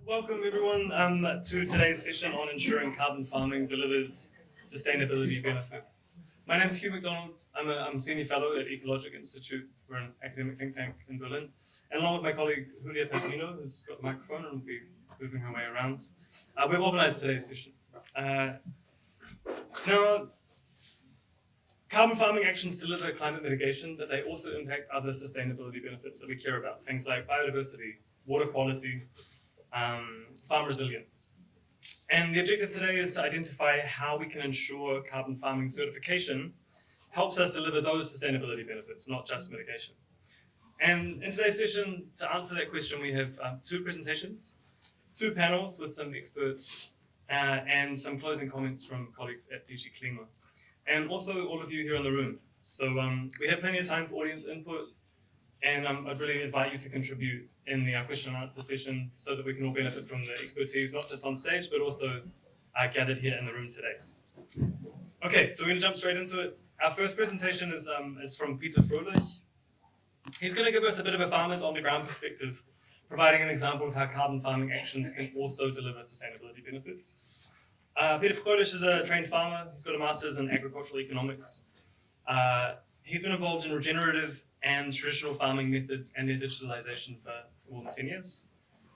Welcome everyone to today's session on ensuring carbon farming delivers sustainability benefits. My name is Hugh McDonald. I'm a senior fellow at Ecologic Institute. We're an academic think tank in Berlin. And along with my colleague Julia Pazmino, who's got the microphone and will be moving her way around, we've organized today's session. Now, carbon farming actions deliver climate mitigation, but they also impact other sustainability benefits that we care about, things like biodiversity, water quality, farm resilience. And the objective today is to identify how we can ensure carbon farming certification helps us deliver those sustainability benefits, not just mitigation. And in today's session, to answer that question, we have two presentations, two panels with some experts, and some closing comments from colleagues at DG Clima, and also all of you here in the room. So we have plenty of time for audience input, and I'd really invite you to contribute in the question and answer sessions so that we can all benefit from the expertise, not just on stage, but also gathered here in the room today. Okay, so we're going to jump straight into it. Our first presentation is from Peter Fröhlich. He's going to give us a bit of a farmer's on-the-ground perspective, providing an example of how carbon farming actions can also deliver sustainability benefits. Peter Fröhlich is a trained farmer. He's got a master's in agricultural economics. He's been involved in regenerative and traditional farming methods and their digitalization for more than 10 years.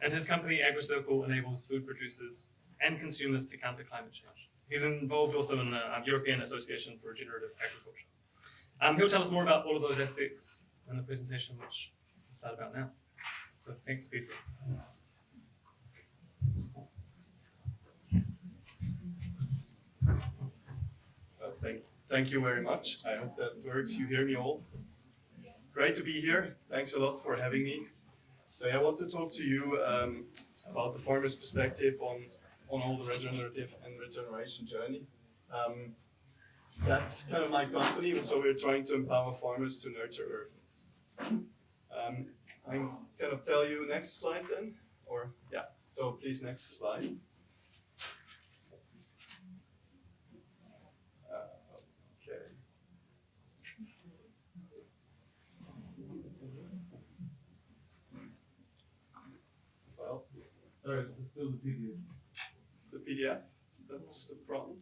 And his company, AgriCircle, enables food producers and consumers to counter climate change. He's involved also in the European Association for Regenerative Agriculture. He'll tell us more about all of those aspects in the presentation, which we'll start about now. So thanks, Peter. Thank you very much. I hope that works. You hear me all? Great to be here. Thanks a lot for having me. So I want to talk to you about the farmer's perspective on all the regenerative and regeneration journey. That's kind of my company, so we're trying to empower farmers to nurture Earth. I'm going to tell you next slide then, or yeah, so please next slide. Sorry, it's still the PDF. It's the PDF. That's the front.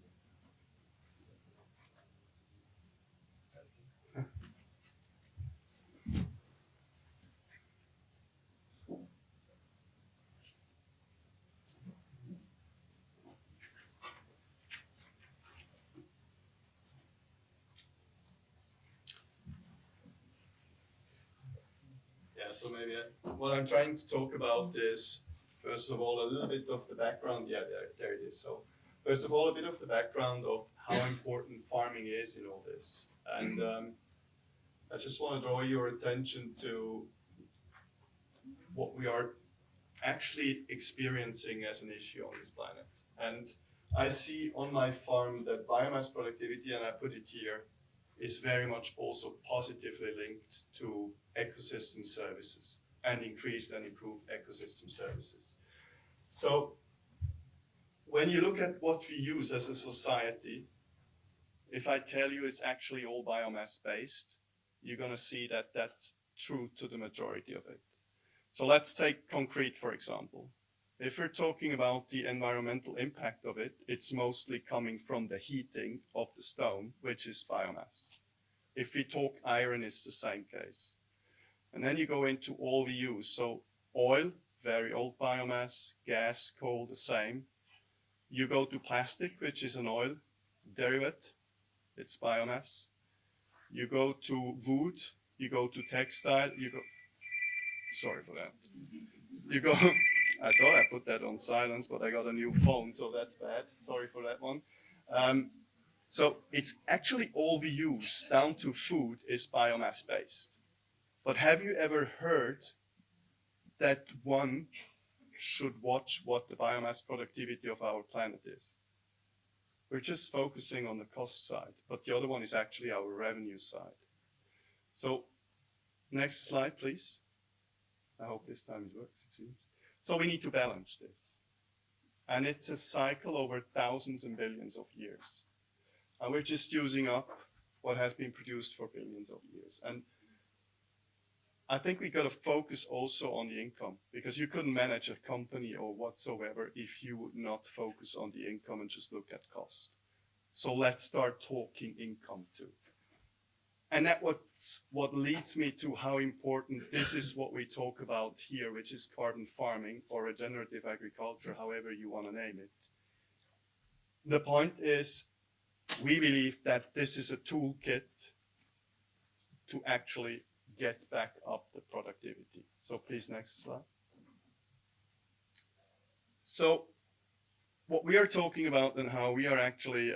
Yeah, so maybe what I'm trying to talk about is, first of all, a little bit of the background. Yeah, there it is. So, first of all, a bit of the background of how important farming is in all this. And I just want to draw your attention to what we are actually experiencing as an issue on this planet. And I see on my farm that biomass productivity, and I put it here, is very much also positively linked to ecosystem services and increased and improved ecosystem services. So when you look at what we use as a society, if I tell you it's actually all biomass based, you're going to see that that's true to the majority of it. So let's take concrete, for example. If we're talking about the environmental impact of it, it's mostly coming from the heating of the stone, which is biomass. If we talk iron, it's the same case. And then you go into all we use. So oil, very old biomass, gas, coal, the same. You go to plastic, which is an oil derivative, it's biomass. You go to wood, you go to textile, sorry for that. You go, I thought I put that on silence, but I got a new phone, so that's bad. Sorry for that one. So it's actually all we use, down to food, is biomass based. But have you ever heard that one should watch what the biomass productivity of our planet is? We're just focusing on the cost side, but the other one is actually our revenue side. So next slide, please. I hope this time it works, it seems. So we need to balance this. And it's a cycle over thousands and billions of years. And we're just using up what has been produced for billions of years. And I think we got to focus also on the income, because you couldn't manage a company or whatsoever if you would not focus on the income and just look at cost. So let's start talking income too. And that's what leads me to how important this is what we talk about here, which is carbon farming or regenerative agriculture, however you want to name it. The point is, we believe that this is a toolkit to actually get back up the productivity. So please, next slide. So what we are talking about and how we are actually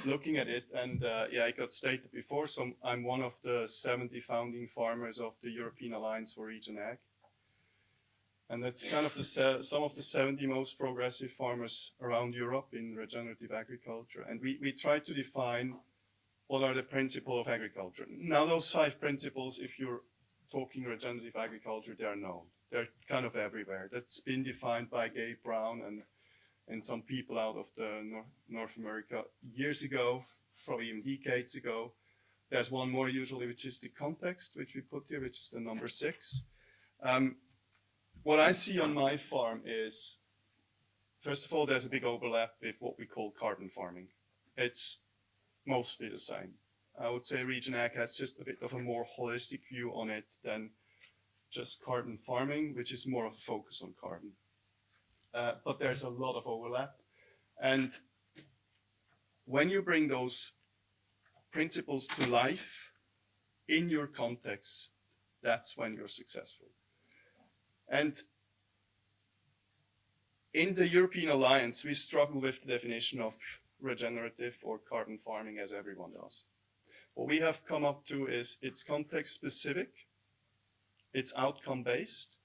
looking at it, and yeah, it got stated before, so I'm one of the 70 founding farmers of the European Alliance for Region Ag. And that's kind of some of the 70 most progressive farmers around Europe in regenerative agriculture. And we try to define what are the principles of agriculture. Now, those 5 principles, if you're talking regenerative agriculture, they are known. They're kind of everywhere. That's been defined by Gabe Brown and some people out of the North America years ago, probably even decades ago. There's one more usually, which is the context, which we put here, which is the number 6. What I see on my farm is, first of all, there's a big overlap with what we call carbon farming. It's mostly the same. I would say Region Ag has just a bit of a more holistic view on it than just carbon farming, which is more of a focus on carbon. But there's a lot of overlap. And when you bring those principles to life in your context, that's when you're successful. And in the European Alliance, we struggle with the definition of regenerative or carbon farming, as everyone does. What we have come up to is it's context specific, it's outcome based,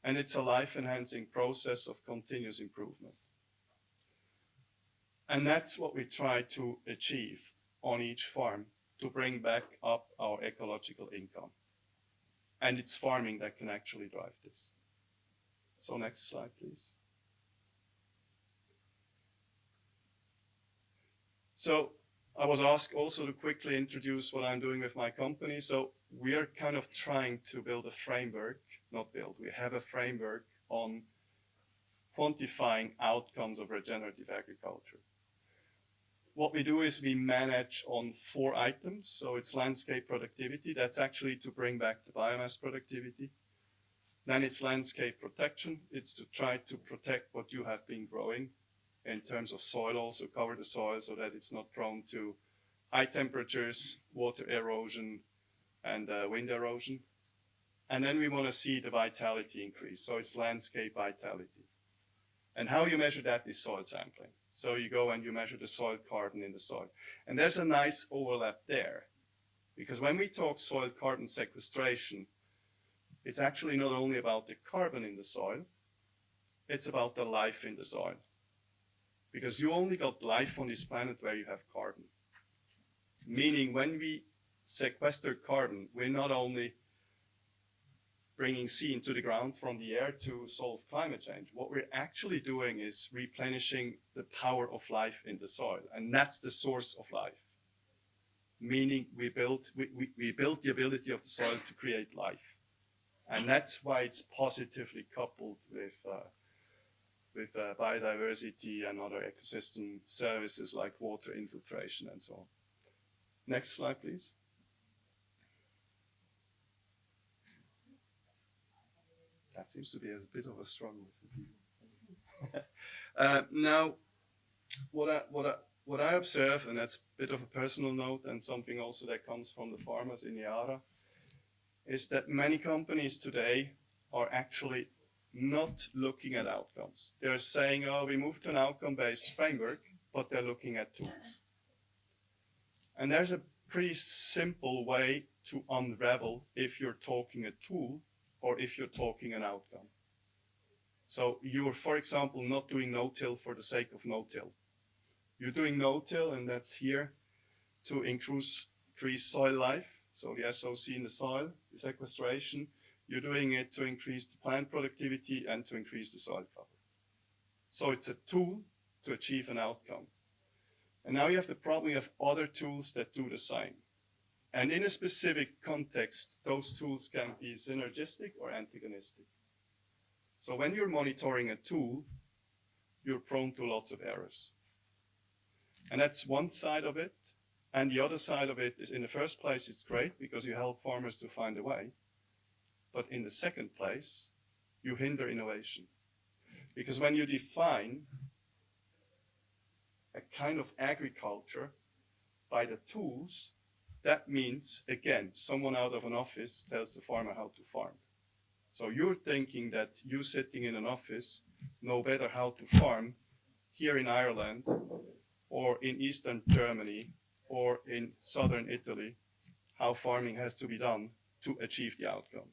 and it's a life-enhancing process of continuous improvement. And that's what we try to achieve on each farm, to bring back up our ecological income. And it's farming that can actually drive this. So next slide, please. So I was asked also to quickly introduce what I'm doing with my company. So we are kind of trying to build a framework, we have a framework on quantifying outcomes of regenerative agriculture. What we do is we manage on 4 items. So it's landscape productivity. That's actually to bring back the biomass productivity. Then it's landscape protection. It's to try to protect what you have been growing in terms of soil, also cover the soil so that it's not prone to high temperatures, water erosion, and wind erosion. And then we want to see the vitality increase. So it's landscape vitality. And how you measure that is soil sampling. So you go and you measure the soil carbon in the soil. And there's a nice overlap there. Because when we talk soil carbon sequestration, it's actually not only about the carbon in the soil, it's about the life in the soil. Because you only got life on this planet where you have carbon. Meaning when we sequester carbon, we're not only bringing C into the ground from the air to solve climate change. What we're actually doing is replenishing the power of life in the soil. And that's the source of life. Meaning we build the ability of the soil to create life. And that's why it's positively coupled with biodiversity and other ecosystem services like water infiltration and so on. Next slide, please. That seems to be a bit of a struggle with the people. Now, what I observe, and that's a bit of a personal note and something also that comes from the farmers in Chiara, is that many companies today are actually not looking at outcomes. They're saying, oh, we moved to an outcome-based framework, but they're looking at tools. And there's a pretty simple way to unravel if you're talking a tool or if you're talking an outcome. So you're, for example, not doing no-till for the sake of no-till. You're doing no-till, and that's here to increase soil life, so the SOC in the soil, the sequestration. You're doing it to increase the plant productivity and to increase the soil cover. So it's a tool to achieve an outcome. And now you have the problem, you have other tools that do the same. And in a specific context, those tools can be synergistic or antagonistic. So when you're monitoring a tool, you're prone to lots of errors. And that's one side of it. And the other side of it is, in the first place, it's great because you help farmers to find a way. But in the second place, you hinder innovation. Because when you define a kind of agriculture by the tools, that means, again, someone out of an office tells the farmer how to farm. So you're thinking that you sitting in an office know better how to farm here in Ireland or in Eastern Germany or in Southern Italy, how farming has to be done to achieve the outcome.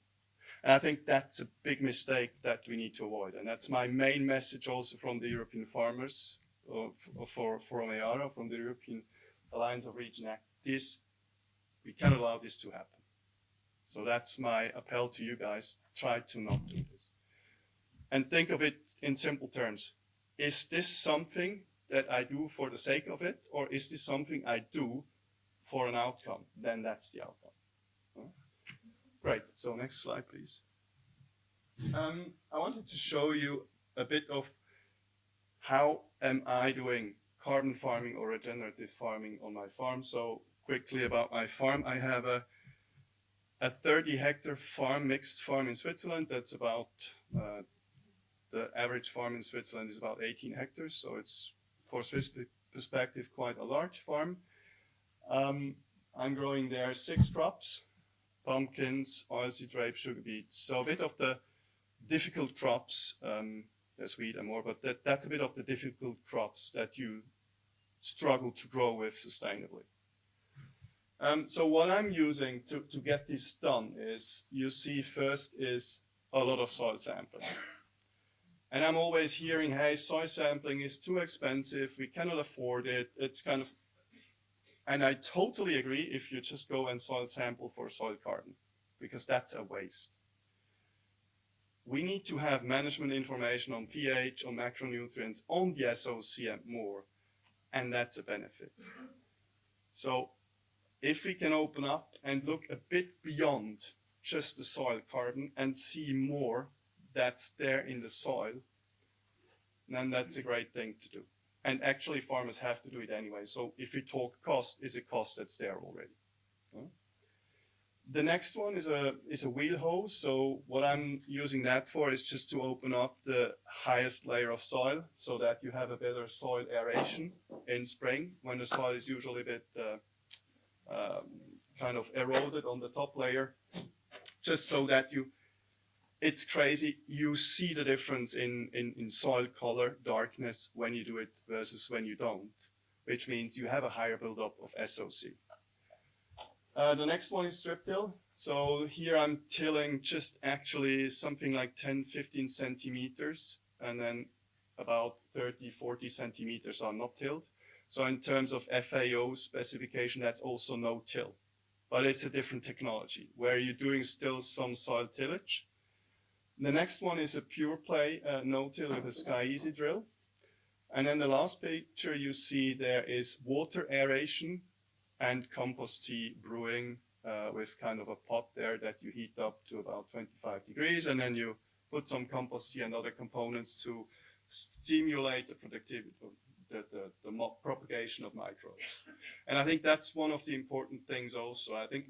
And I think that's a big mistake that we need to avoid. And that's my main message also from the European farmers, from EARA, from the European Alliance of Region Act. We cannot allow this to happen. So that's my appel to you guys. Try to not do this. And think of it in simple terms. Is this something that I do for the sake of it, or is this something I do for an outcome? Then that's the outcome. Great, so next slide, please. I wanted to show you a bit of how am I doing carbon farming or regenerative farming on my farm. So quickly about my farm, I have a 30-hectare farm, mixed farm in Switzerland. That's about, the average farm in Switzerland is about 18 hectares, so it's, for Swiss perspective, quite a large farm. I'm growing there 6 crops: pumpkins, oilseed rape, sugar beets. So a bit of the difficult crops, there's wheat and more, but that's a bit of the difficult crops that you struggle to grow with sustainably. So what I'm using to get this done is, you see first is a lot of soil sampling. And I'm always hearing, hey, soil sampling is too expensive, we cannot afford it, it's kind of, and I totally agree if you just go and soil sample for soil carbon, because that's a waste. We need to have management information on pH, on macronutrients, on the SOC and more, and that's a benefit. So if we can open up and look a bit beyond just the soil carbon and see more that's there in the soil, then that's a great thing to do. And actually farmers have to do it anyway. So if we talk cost, it's a cost that's there already. The next one is a wheel hose. So what I'm using that for is just to open up the highest layer of soil so that you have a better soil aeration in spring, when the soil is usually a bit kind of eroded on the top layer, just so that it's crazy, you see the difference in soil color, darkness when you do it versus when you don't, which means you have a higher buildup of SOC. The next one is strip till. So here I'm tilling just actually something like 10-15 centimeters, and then about 30-40 centimeters are not tilled. So in terms of FAO specification, that's also no till, but it's a different technology where you're doing still some soil tillage. The next one is a pure play no-till with a Sky Easy drill. And then the last picture you see there is water aeration and compost tea brewing with kind of a pot there that you heat up to about 25 degrees, and then you put some compost tea and other components to stimulate the productivity, the propagation of microbes. And I think that's one of the important things also. I think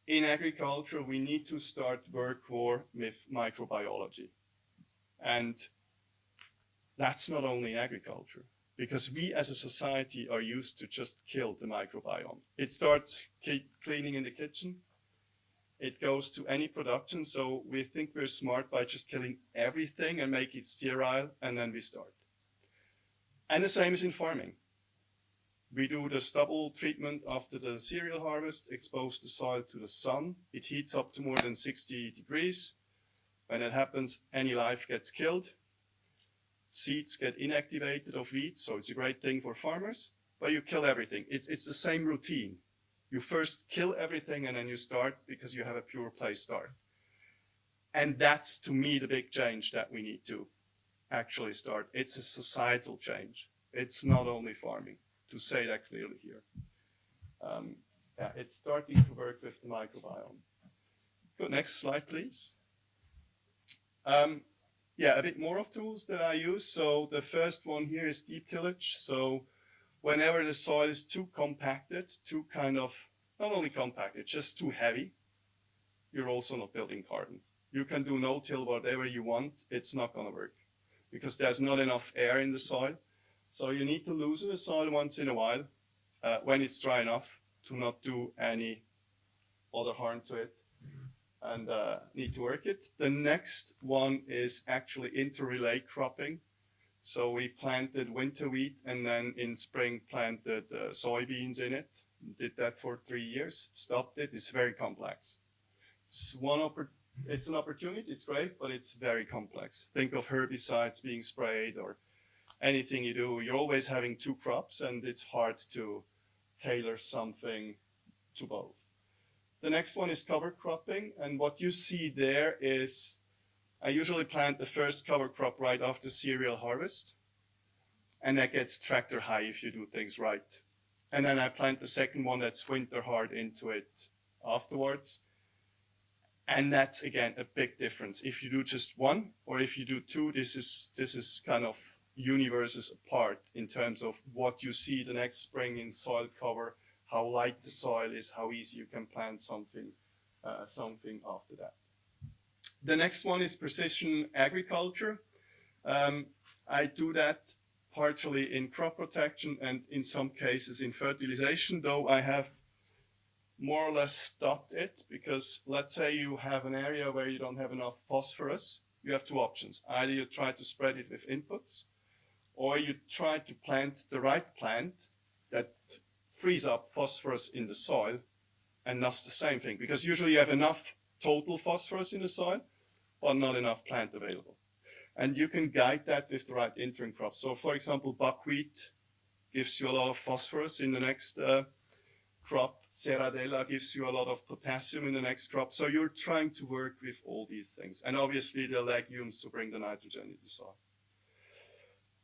in agriculture, we need to start work more with microbiology. And that's not only in agriculture, because we as a society are used to just kill the microbiome. It starts cleaning in the kitchen. It goes to any production. So we think we're smart by just killing everything and make it sterile, and then we start. And the same is in farming. We do the stubble treatment after the cereal harvest, expose the soil to the sun. It heats up to more than 60 degrees. When it happens, any life gets killed. Seeds get inactivated of weeds, so it's a great thing for farmers, but you kill everything. It's the same routine. You first kill everything and then you start, because you have a pure play start. And that's, to me, the big change that we need to actually start. It's a societal change. It's not only farming, to say that clearly here. Yeah, it's starting to work with the microbiome. Good, next slide, please. Yeah, a bit more of tools that I use. So the first one here is deep tillage. So whenever the soil is too compacted, too kind of, not only compacted, just too heavy, you're also not building carbon. You can do no-till whatever you want, it's not gonna work because there's not enough air in the soil. So you need to loosen the soil once in a while when it's dry enough to not do any other harm to it and need to work it. The next one is actually interrelay cropping. So we planted winter wheat and then in spring planted soybeans in it. Did that for 3 years, stopped it. It's very complex. It's an opportunity, it's great, but it's very complex. Think of herbicides being sprayed or anything you do. You're always having 2 crops and it's hard to tailor something to both. The next one is cover cropping, and what you see there is I usually plant the first cover crop right after cereal harvest, and that gets tractor high if you do things right. And then I plant the second one that's winter hard into it afterwards. And that's again a big difference. If you do just one or if you do 2, this is kind of universes apart in terms of what you see the next spring in soil cover, how light the soil is, how easy you can plant something after that. The next one is precision agriculture. I do that partially in crop protection and in some cases in fertilization, though I have more or less stopped it because let's say you have an area where you don't have enough phosphorus, you have 2 options. Either you try to spread it with inputs or you try to plant the right plant that frees up phosphorus in the soil and does the same thing because usually you have enough total phosphorus in the soil but not enough plant available. And you can guide that with the right interim crop. So for example, buckwheat gives you a lot of phosphorus in the next crop. Serradella gives you a lot of potassium in the next crop. So you're trying to work with all these things. And obviously the legumes to bring the nitrogen into the soil.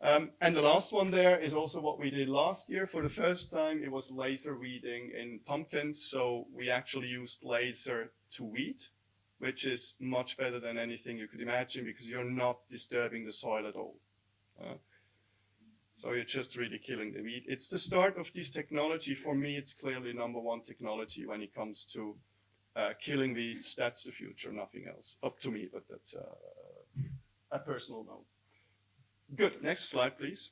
And the last one there is also what we did last year. For the first time, it was laser weeding in pumpkins. So we actually used laser to weed, which is much better than anything you could imagine because you're not disturbing the soil at all. So you're just really killing the weed. It's the start of this technology. For me, it's clearly #1 technology when it comes to killing weeds. That's the future, nothing else. Up to me, but that's a personal note. Good, next slide, please.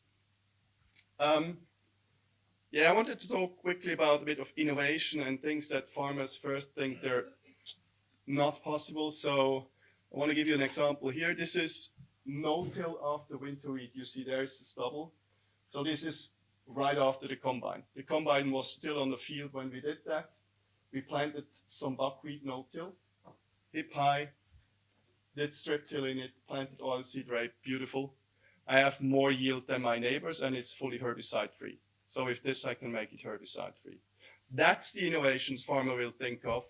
Yeah, I wanted to talk quickly about a bit of innovation and things that farmers first think they're not possible. So I want to give you an example here. This is no-till after winter wheat. You see there's the stubble. So this is right after the combine. The combine was still on the field when we did that. We planted some buckwheat no-till, hip high, did strip till in it, planted oilseed rape, beautiful. I have more yield than my neighbors and it's fully herbicide free. So with this I can make it herbicide free. That's the innovations farmer will think of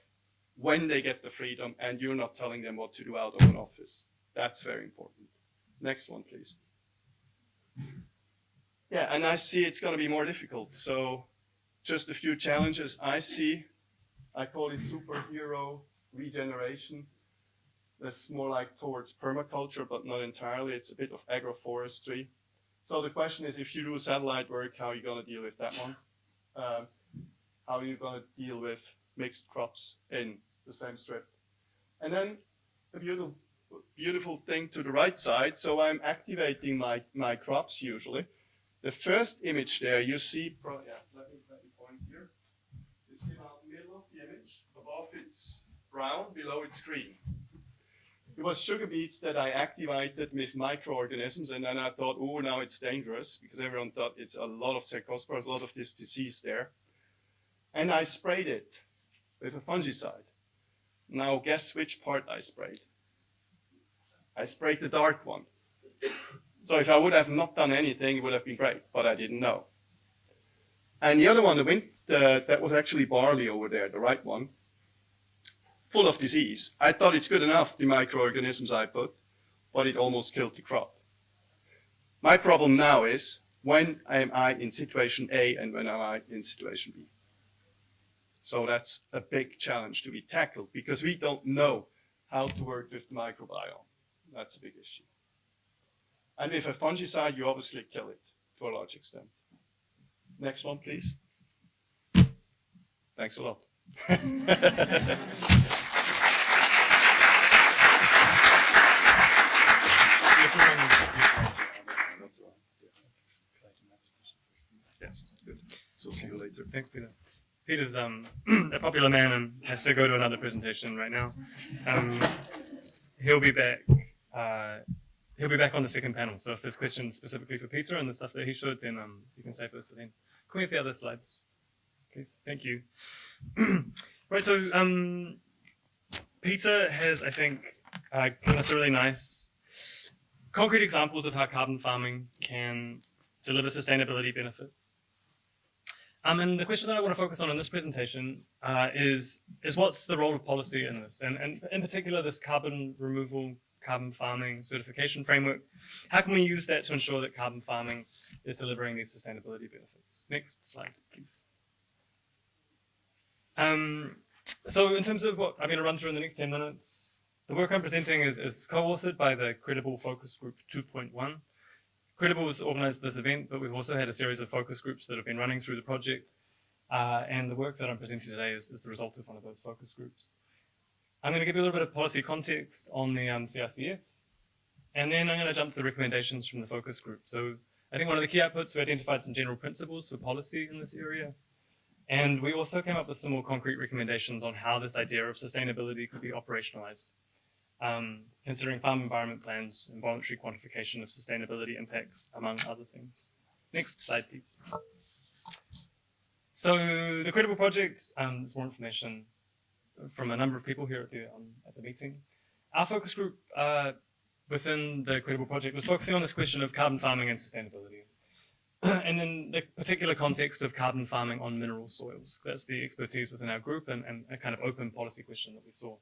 when they get the freedom and you're not telling them what to do out of an office. That's very important. Next one, please. Yeah, and I see it's going to be more difficult. So just a few challenges I see. I call it superhero regeneration. That's more like towards permaculture, but not entirely. It's a bit of agroforestry. So the question is, if you do satellite work, how are you going to deal with that one? How are you going to deal with mixed crops in the same strip? And then a beautiful thing to the right side. So I'm activating my crops usually. The first image there, you see, let me point here. You see about the middle of the image. Above it's brown, below it's green. It was sugar beets that I activated with microorganisms, and then I thought, oh, now it's dangerous, because everyone thought it's a lot of cercospores, a lot of this disease there. And I sprayed it with a fungicide. Now guess which part I sprayed? I sprayed the dark one. So if I would have not done anything, it would have been great, but I didn't know. And the other one, that was actually barley over there, the right one, full of disease. I thought it's good enough, the microorganisms I put, but it almost killed the crop. My problem now is, when am I in situation A and when am I in situation B? So that's a big challenge to be tackled because we don't know how to work with the microbiome. That's a big issue. And with a fungicide, you obviously kill it to a large extent. Next one, please. Thanks a lot. Yes, good. So see you later. Thanks, Peter. Peter's a popular man and has to go to another presentation right now. He'll be back. He'll be back on the second panel. So if there's questions specifically for Peter and the stuff that he showed, then you can save those for then. Can we have the other slides, please? Thank you. Right. So Peter has, I think, given us a really nice, concrete examples of how carbon farming can deliver sustainability benefits. And the question that I want to focus on in this presentation is what's the role of policy in this? And in particular, this carbon removal, carbon farming certification framework. How can we use that to ensure that carbon farming is delivering these sustainability benefits? Next slide, please. So in terms of what I'm going to run through in the next 10 minutes, the work I'm presenting is co-authored by the Credible Focus Group 2.1. Credible has organized this event, but we've also had a series of focus groups that have been running through the project. And the work that I'm presenting today is the result of one of those focus groups. I'm going to give you a little bit of policy context on the CRCF, and then I'm going to jump to the recommendations from the focus group. So I think one of the key outputs, we identified some general principles for policy in this area. And we also came up with some more concrete recommendations on how this idea of sustainability could be operationalized, considering farm environment plans and voluntary quantification of sustainability impacts, among other things. Next slide, please. So the Credible project, there's more information from a number of people here at the meeting. Our focus group within the Credible project was focusing on this question of carbon farming and sustainability. And in the particular context of carbon farming on mineral soils. That's the expertise within our group and a kind of open policy question that we saw.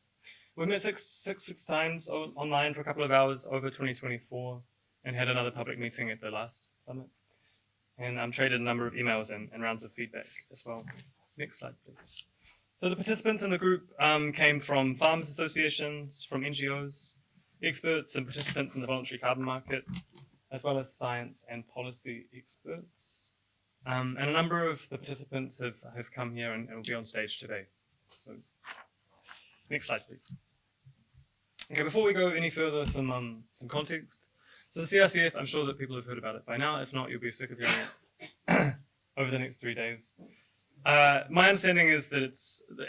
We met six times online for a couple of hours over 2024 and had another public meeting at the last summit. And traded a number of emails and rounds of feedback as well. Next slide, please. So the participants in the group came from farmers associations, from NGOs, experts and participants in the voluntary carbon market, as well as science and policy experts. And a number of the participants have come here and will be on stage today. So next slide, please. Okay, before we go any further, some context. So the CRCF, I'm sure that people have heard about it by now. If not, you'll be sick of hearing it over the next 3 days. My understanding is that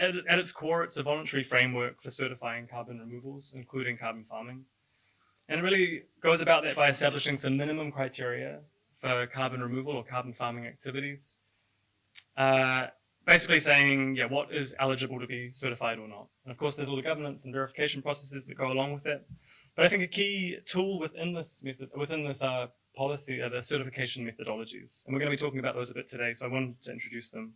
at its core, it's a voluntary framework for certifying carbon removals, including carbon farming. And it really goes about that by establishing some minimum criteria for carbon removal or carbon farming activities. Basically saying, yeah, what is eligible to be certified or not. And of course, there's all the governance and verification processes that go along with that. But I think a key tool within this policy are the certification methodologies. And we're going to be talking about those a bit today, so I wanted to introduce them.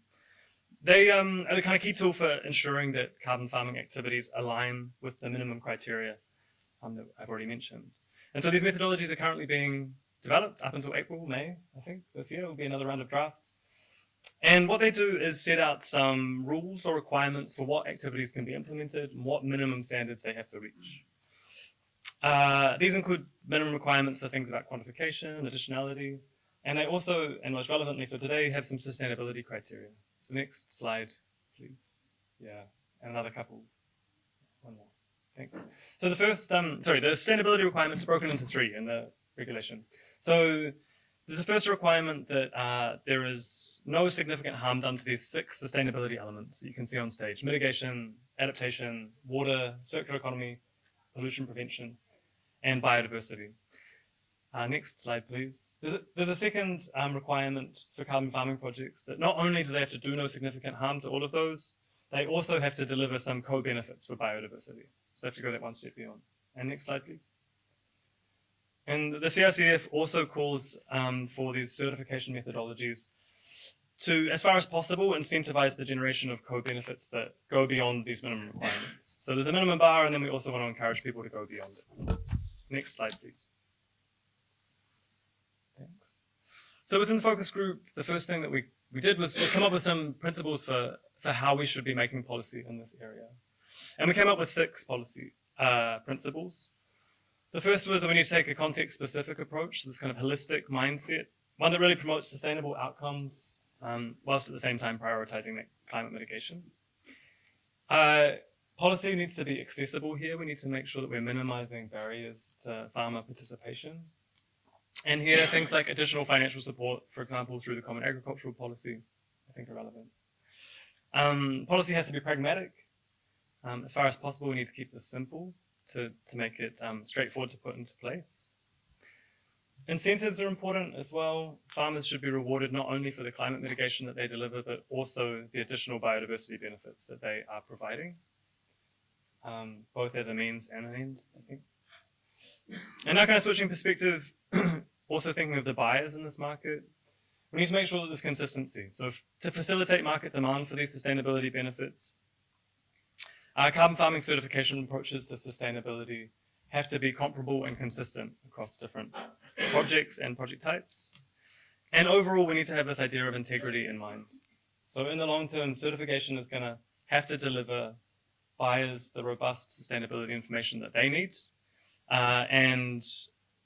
They are the kind of key tool for ensuring that carbon farming activities align with the minimum criteria that I've already mentioned. And so these methodologies are currently being developed up until April, May, I think, this year. Will be another round of drafts. And what they do is set out some rules or requirements for what activities can be implemented and what minimum standards they have to reach. These include minimum requirements for things about quantification, additionality, and they also, and most relevantly for today, have some sustainability criteria. So next slide, please. Yeah, and another couple. One more. Thanks. So the first, the sustainability requirements are broken into 3 in the regulation. So there's a first requirement that there is no significant harm done to these 6 sustainability elements that you can see on stage: mitigation, adaptation, water, circular economy, pollution prevention, and biodiversity. Next slide, please. There's a second requirement for carbon farming projects that not only do they have to do no significant harm to all of those, they also have to deliver some co-benefits for biodiversity. So they have to go that one step beyond. And next slide, please. And the CRCF also calls for these certification methodologies to, as far as possible, incentivize the generation of co-benefits that go beyond these minimum requirements. So there's a minimum bar, and then we also want to encourage people to go beyond it. Next slide, please. Thanks. So within the focus group, the first thing that we did was come up with some principles for for how we should be making policy in this area. And we came up with 6 policy principles. The first was that we need to take a context-specific approach, this kind of holistic mindset, one that really promotes sustainable outcomes, whilst at the same time prioritizing that climate mitigation. Policy needs to be accessible here. We need to make sure that we're minimizing barriers to farmer participation. And here, things like additional financial support, for example, through the Common Agricultural Policy, I think are relevant. Policy has to be pragmatic. As far as possible, we need to keep this simple to make it straightforward to put into place. Incentives are important as well. Farmers should be rewarded not only for the climate mitigation that they deliver, but also the additional biodiversity benefits that they are providing, both as a means and an end, I think. And now kind of switching perspective, also thinking of the buyers in this market, we need to make sure that there's consistency. So to facilitate market demand for these sustainability benefits, carbon farming certification approaches to sustainability have to be comparable and consistent across different projects and project types. And overall, we need to have this idea of integrity in mind. So in the long term, certification is going to have to deliver buyers the robust sustainability information that they need. And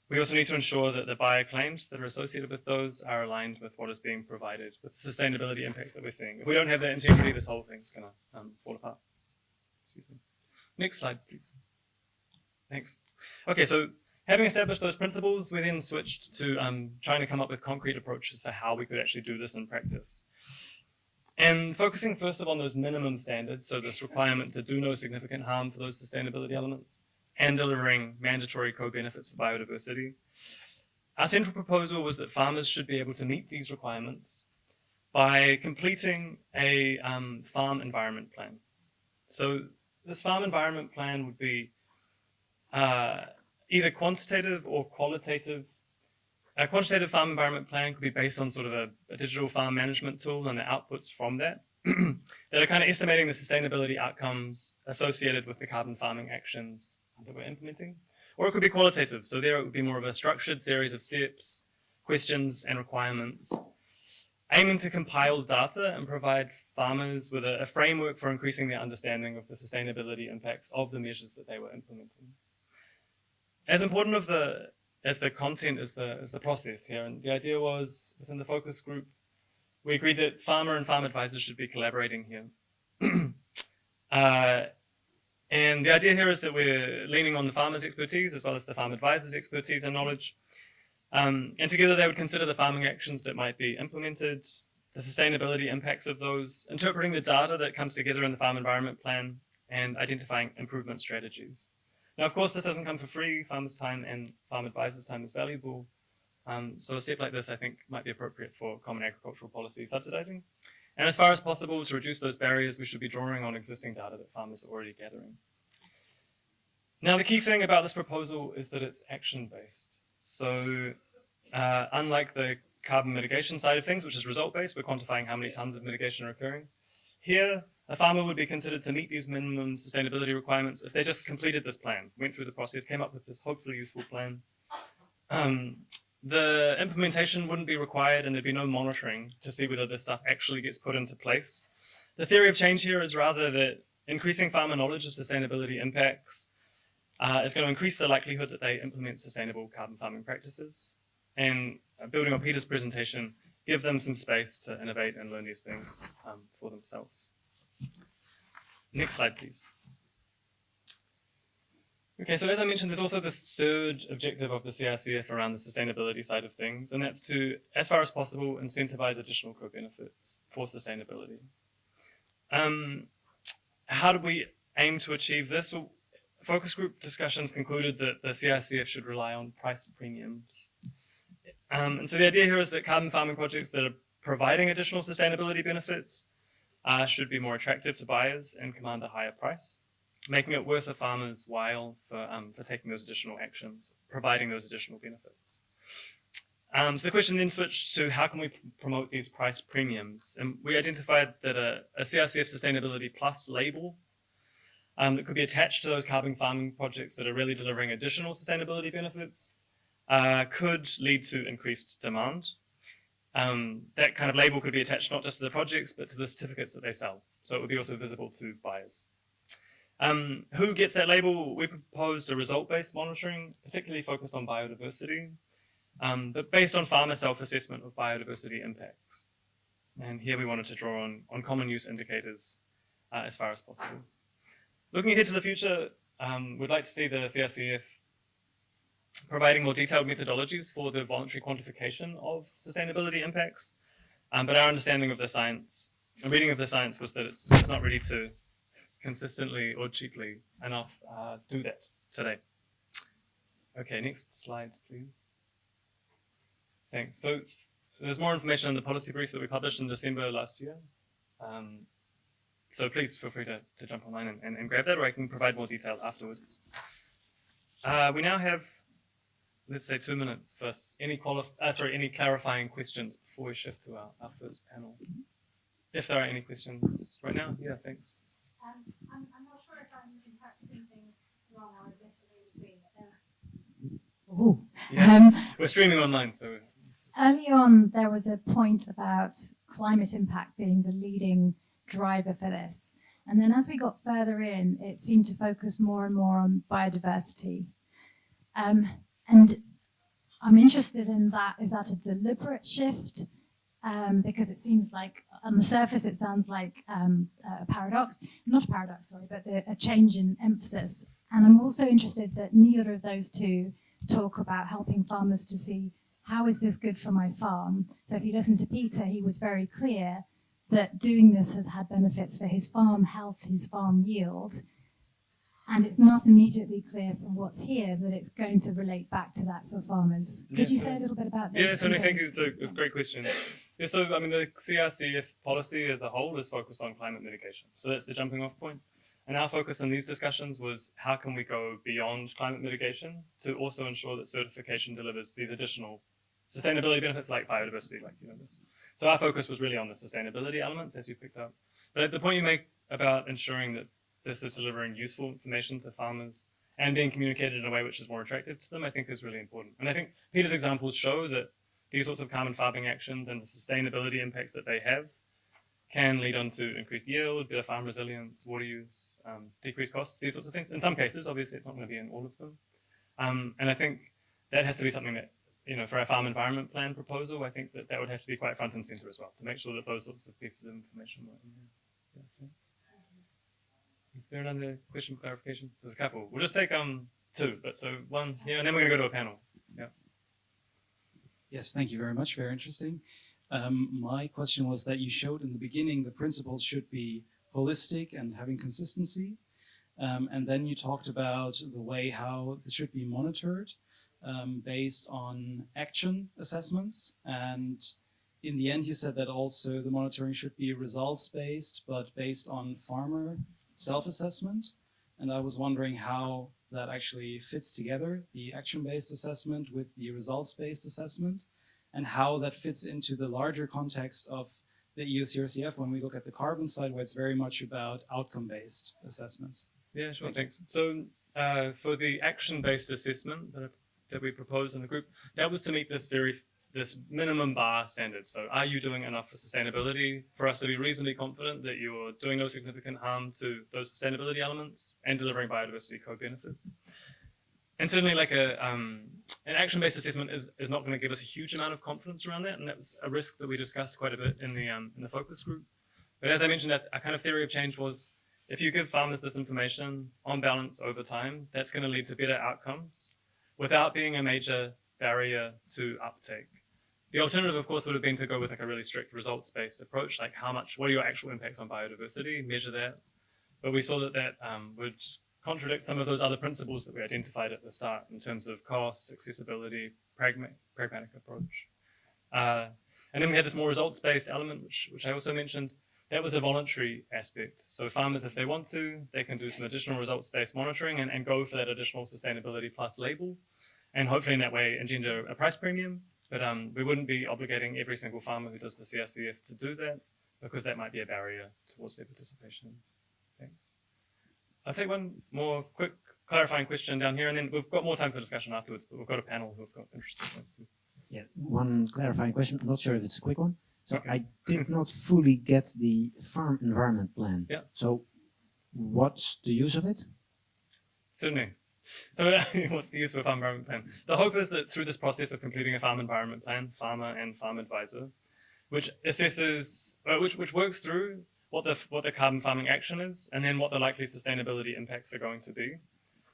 we also need to ensure that the buyer claims that are associated with those are aligned with what is being provided, with the sustainability impacts that we're seeing. If we don't have that integrity, this whole thing's going to fall apart. Excuse me. Next slide, please. Thanks. Okay, so having established those principles, we then switched to trying to come up with concrete approaches for how we could actually do this in practice. And focusing first of all on those minimum standards, so this requirement to do no significant harm for those sustainability elements, and delivering mandatory co-benefits for biodiversity. Our central proposal was that farmers should be able to meet these requirements by completing a farm environment plan. So this farm environment plan would be either quantitative or qualitative. A quantitative farm environment plan could be based on sort of a digital farm management tool and the outputs from that that are kind of estimating the sustainability outcomes associated with the carbon farming actions that we're implementing. Or it could be qualitative. So there it would be more of a structured series of steps, questions, and requirements, aiming to compile data and provide farmers with a framework for increasing their understanding of the sustainability impacts of the measures that they were implementing. As important as the content is the process here. And the idea was, within the focus group, we agreed that farmer and farm advisors should be collaborating here. And the idea here is that we're leaning on the farmer's expertise as well as the farm advisor's expertise and knowledge. And together they would consider the farming actions that might be implemented, the sustainability impacts of those, interpreting the data that comes together in the farm environment plan, and identifying improvement strategies. Now, of course, this doesn't come for free. Farmers' time and farm advisors' time is valuable. So a step like this, I think, might be appropriate for common agricultural policy subsidizing. And as far as possible, to reduce those barriers, we should be drawing on existing data that farmers are already gathering. Now, the key thing about this proposal is that it's action-based. So unlike the carbon mitigation side of things, which is result-based, we're quantifying how many tons of mitigation are occurring. Here, a farmer would be considered to meet these minimum sustainability requirements if they just completed this plan, went through the process, came up with this hopefully useful plan. The implementation wouldn't be required and there'd be no monitoring to see whether this stuff actually gets put into place. The theory of change here is rather that increasing farmer knowledge of sustainability impacts is going to increase the likelihood that they implement sustainable carbon farming practices. And building on Peter's presentation, give them some space to innovate and learn these things for themselves. Next slide, please. Okay, so as I mentioned, there's also this third objective of the CRCF around the sustainability side of things, and that's to, as far as possible, incentivize additional co-benefits for sustainability. How do we aim to achieve this? Well, focus group discussions concluded that the CRCF should rely on price premiums. And so the idea here is that carbon farming projects that are providing additional sustainability benefits should be more attractive to buyers and command a higher price, making it worth a farmer's while for taking those additional actions, providing those additional benefits. So the question then switched to how can we promote these price premiums? And we identified that a CRCF Sustainability Plus label that could be attached to those carbon farming projects that are really delivering additional sustainability benefits could lead to increased demand. That kind of label could be attached not just to the projects, but to the certificates that they sell. So it would be also visible to buyers. Who gets that label? We proposed a result-based monitoring, particularly focused on biodiversity, but based on farmer self-assessment of biodiversity impacts. And here we wanted to draw on common use indicators as far as possible. Looking ahead to the future, we'd like to see the CRCF providing more detailed methodologies for the voluntary quantification of sustainability impacts. But our understanding of the science, and reading of the science, was that it's not ready to consistently or cheaply enough do that today. Okay, next slide, please. Thanks. So there's more information in the policy brief that we published in December last year. So please feel free to jump online and grab that, or I can provide more detail afterwards. We now have, let's say, 2 minutes for any clarifying questions before we shift to our first panel. If there are any questions right now, yeah, thanks. I'm not sure if I'm interpreting things wrong or missing in between. Yes, we're streaming online, so. Early on, there was a point about climate impact being the leading driver for this. And then as we got further in, it seemed to focus more and more on biodiversity. And I'm interested in that. Is that a deliberate shift? Because it seems like, on the surface, it sounds like a paradox. Not a paradox, sorry, but a change in emphasis. And I'm also interested that neither of those two talk about helping farmers to see, how is this good for my farm? So if you listen to Peter, he was very clear that doing this has had benefits for his farm health, his farm yield. And it's not immediately clear from what's here that it's going to relate back to that for farmers. Could you say a little bit about this? Yes, and I think it's a great question. Yeah, so, I mean, the CRCF policy as a whole is focused on climate mitigation. So that's the jumping off point. And our focus in these discussions was how can we go beyond climate mitigation to also ensure that certification delivers these additional sustainability benefits like biodiversity, like this. So our focus was really on the sustainability elements, as you picked up. But the point you make about ensuring that this is delivering useful information to farmers and being communicated in a way which is more attractive to them, I think is really important. And I think Peter's examples show that these sorts of carbon farming actions and the sustainability impacts that they have can lead on to increased yield, better farm resilience, water use, decreased costs, these sorts of things. In some cases, obviously, it's not going to be in all of them. And I think that has to be something that, for our farm environment plan proposal, I think that would have to be quite front and center as well, to make sure that those sorts of pieces of information were in there. Yeah, thanks. Is there another question for clarification? There's a couple. We'll just take two, but so one, yeah, and then we're going to go to a panel. Yeah. Yes, thank you very much. Very interesting. My question was that you showed in the beginning the principles should be holistic and having consistency. And then you talked about the way how this should be monitored based on action assessments. And in the end, you said that also the monitoring should be results-based, but based on farmer self-assessment. And I was wondering how that actually fits together, the action-based assessment with the results-based assessment, and how that fits into the larger context of the EU CRCF when we look at the carbon side, where it's very much about outcome-based assessments. Yeah, sure, thanks. So for the action-based assessment that we proposed in the group, that was to meet this minimum bar standard. So are you doing enough for sustainability for us to be reasonably confident that you're doing no significant harm to those sustainability elements and delivering biodiversity co-benefits? And certainly like an action-based assessment is not going to give us a huge amount of confidence around that, and that was a risk that we discussed quite a bit in the focus group. But as I mentioned, our kind of theory of change was if you give farmers this information on balance over time, that's going to lead to better outcomes without being a major barrier to uptake. The alternative, of course, would have been to go with like a really strict results-based approach, like what are your actual impacts on biodiversity, measure that. But we saw that would contradict some of those other principles that we identified at the start in terms of cost, accessibility, pragmatic approach. And then we had this more results-based element, which I also mentioned. That was a voluntary aspect. So farmers, if they want to, they can do some additional results-based monitoring and go for that additional sustainability plus label, and hopefully in that way engender a price premium. But we wouldn't be obligating every single farmer who does the CRCF to do that, because that might be a barrier towards their participation. Thanks. I'll take one more quick clarifying question down here, and then we've got more time for discussion afterwards, but we've got a panel who've got interesting points too. Yeah, one clarifying question. I'm not sure if it's a quick one. So Okay. I did not fully get the farm environment plan. Yeah. So what's the use of it? Certainly. So what's the use of a farm environment plan? The hope is that through this process of completing a farm environment plan, farmer and farm advisor, which assesses, which works through what the carbon farming action is, and then what the likely sustainability impacts are going to be.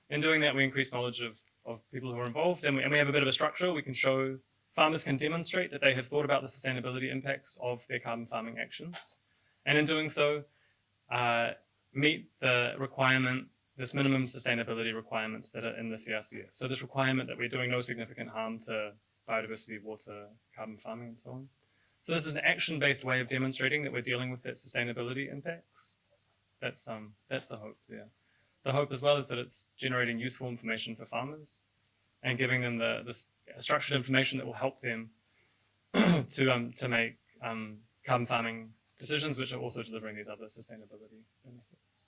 In doing that, we increase knowledge of people who are involved, and we have a bit of a structure. We can show, farmers can demonstrate that they have thought about the sustainability impacts of their carbon farming actions. And in doing so, meet the requirement, this minimum sustainability requirements that are in the CRCF. So this requirement that we're doing no significant harm to biodiversity, water, carbon farming, and so on. So this is an action-based way of demonstrating that we're dealing with that sustainability impacts. That's the hope there. The hope as well is that it's generating useful information for farmers and giving them this structured information that will help them to make carbon farming decisions, which are also delivering these other sustainability benefits.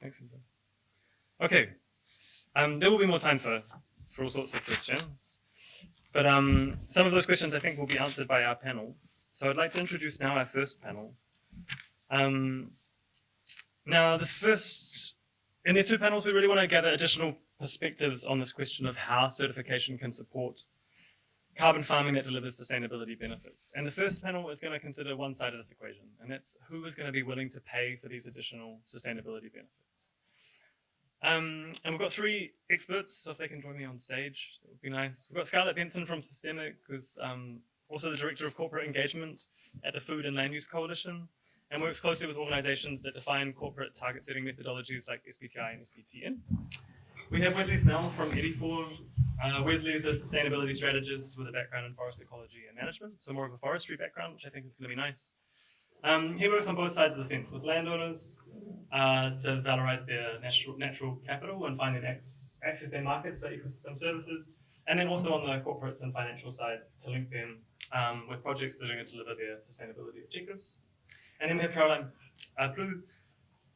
Thanks, Susan. Okay, there will be more time for all sorts of questions, but some of those questions I think will be answered by our panel. So I'd like to introduce now our first panel. Now, in these two panels, we really want to gather additional perspectives on this question of how certification can support carbon farming that delivers sustainability benefits. And the first panel is going to consider one side of this equation, and that's who is going to be willing to pay for these additional sustainability benefits. And we've got three experts, so if they can join me on stage, that would be nice. We've got Scarlett Benson from Systemic, who's also the Director of Corporate Engagement at the Food and Land Use Coalition, and works closely with organizations that define corporate target setting methodologies like SBTI and SBTN. We have Wesley Snell from ETIFOR. Wesley is a sustainability strategist with a background in forest ecology and management, so more of a forestry background, which I think is going to be nice. He works on both sides of the fence with landowners to valorize their natural capital and find and access their markets for ecosystem services, and then also on the corporates and financial side to link them with projects that are going to deliver their sustainability objectives. And then we have Caroline Plu.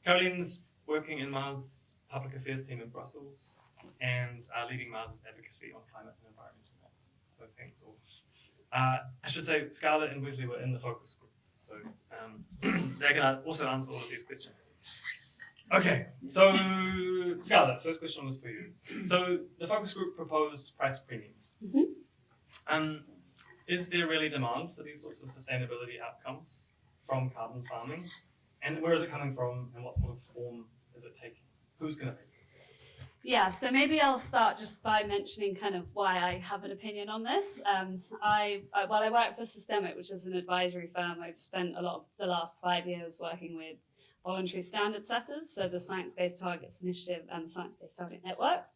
Caroline's working in Mars Public Affairs team in Brussels and leading Mars' advocacy on climate and environmental matters. So thanks all. I should say Scarlett and Wesley were in the focus group, so they can also answer all of these questions. Okay, so Scarlett, first question was for you. So the focus group proposed price premiums. Is there really demand for these sorts of sustainability outcomes from carbon farming? And where is it coming from, and what sort of form is it taking? Who's going to pay for this? Yeah, so maybe I'll start just by mentioning kind of why I have an opinion on this. I work for Systemic, which is an advisory firm. I've spent a lot of the last 5 years working with voluntary standard setters, so the Science Based Targets Initiative and the Science Based Target Network.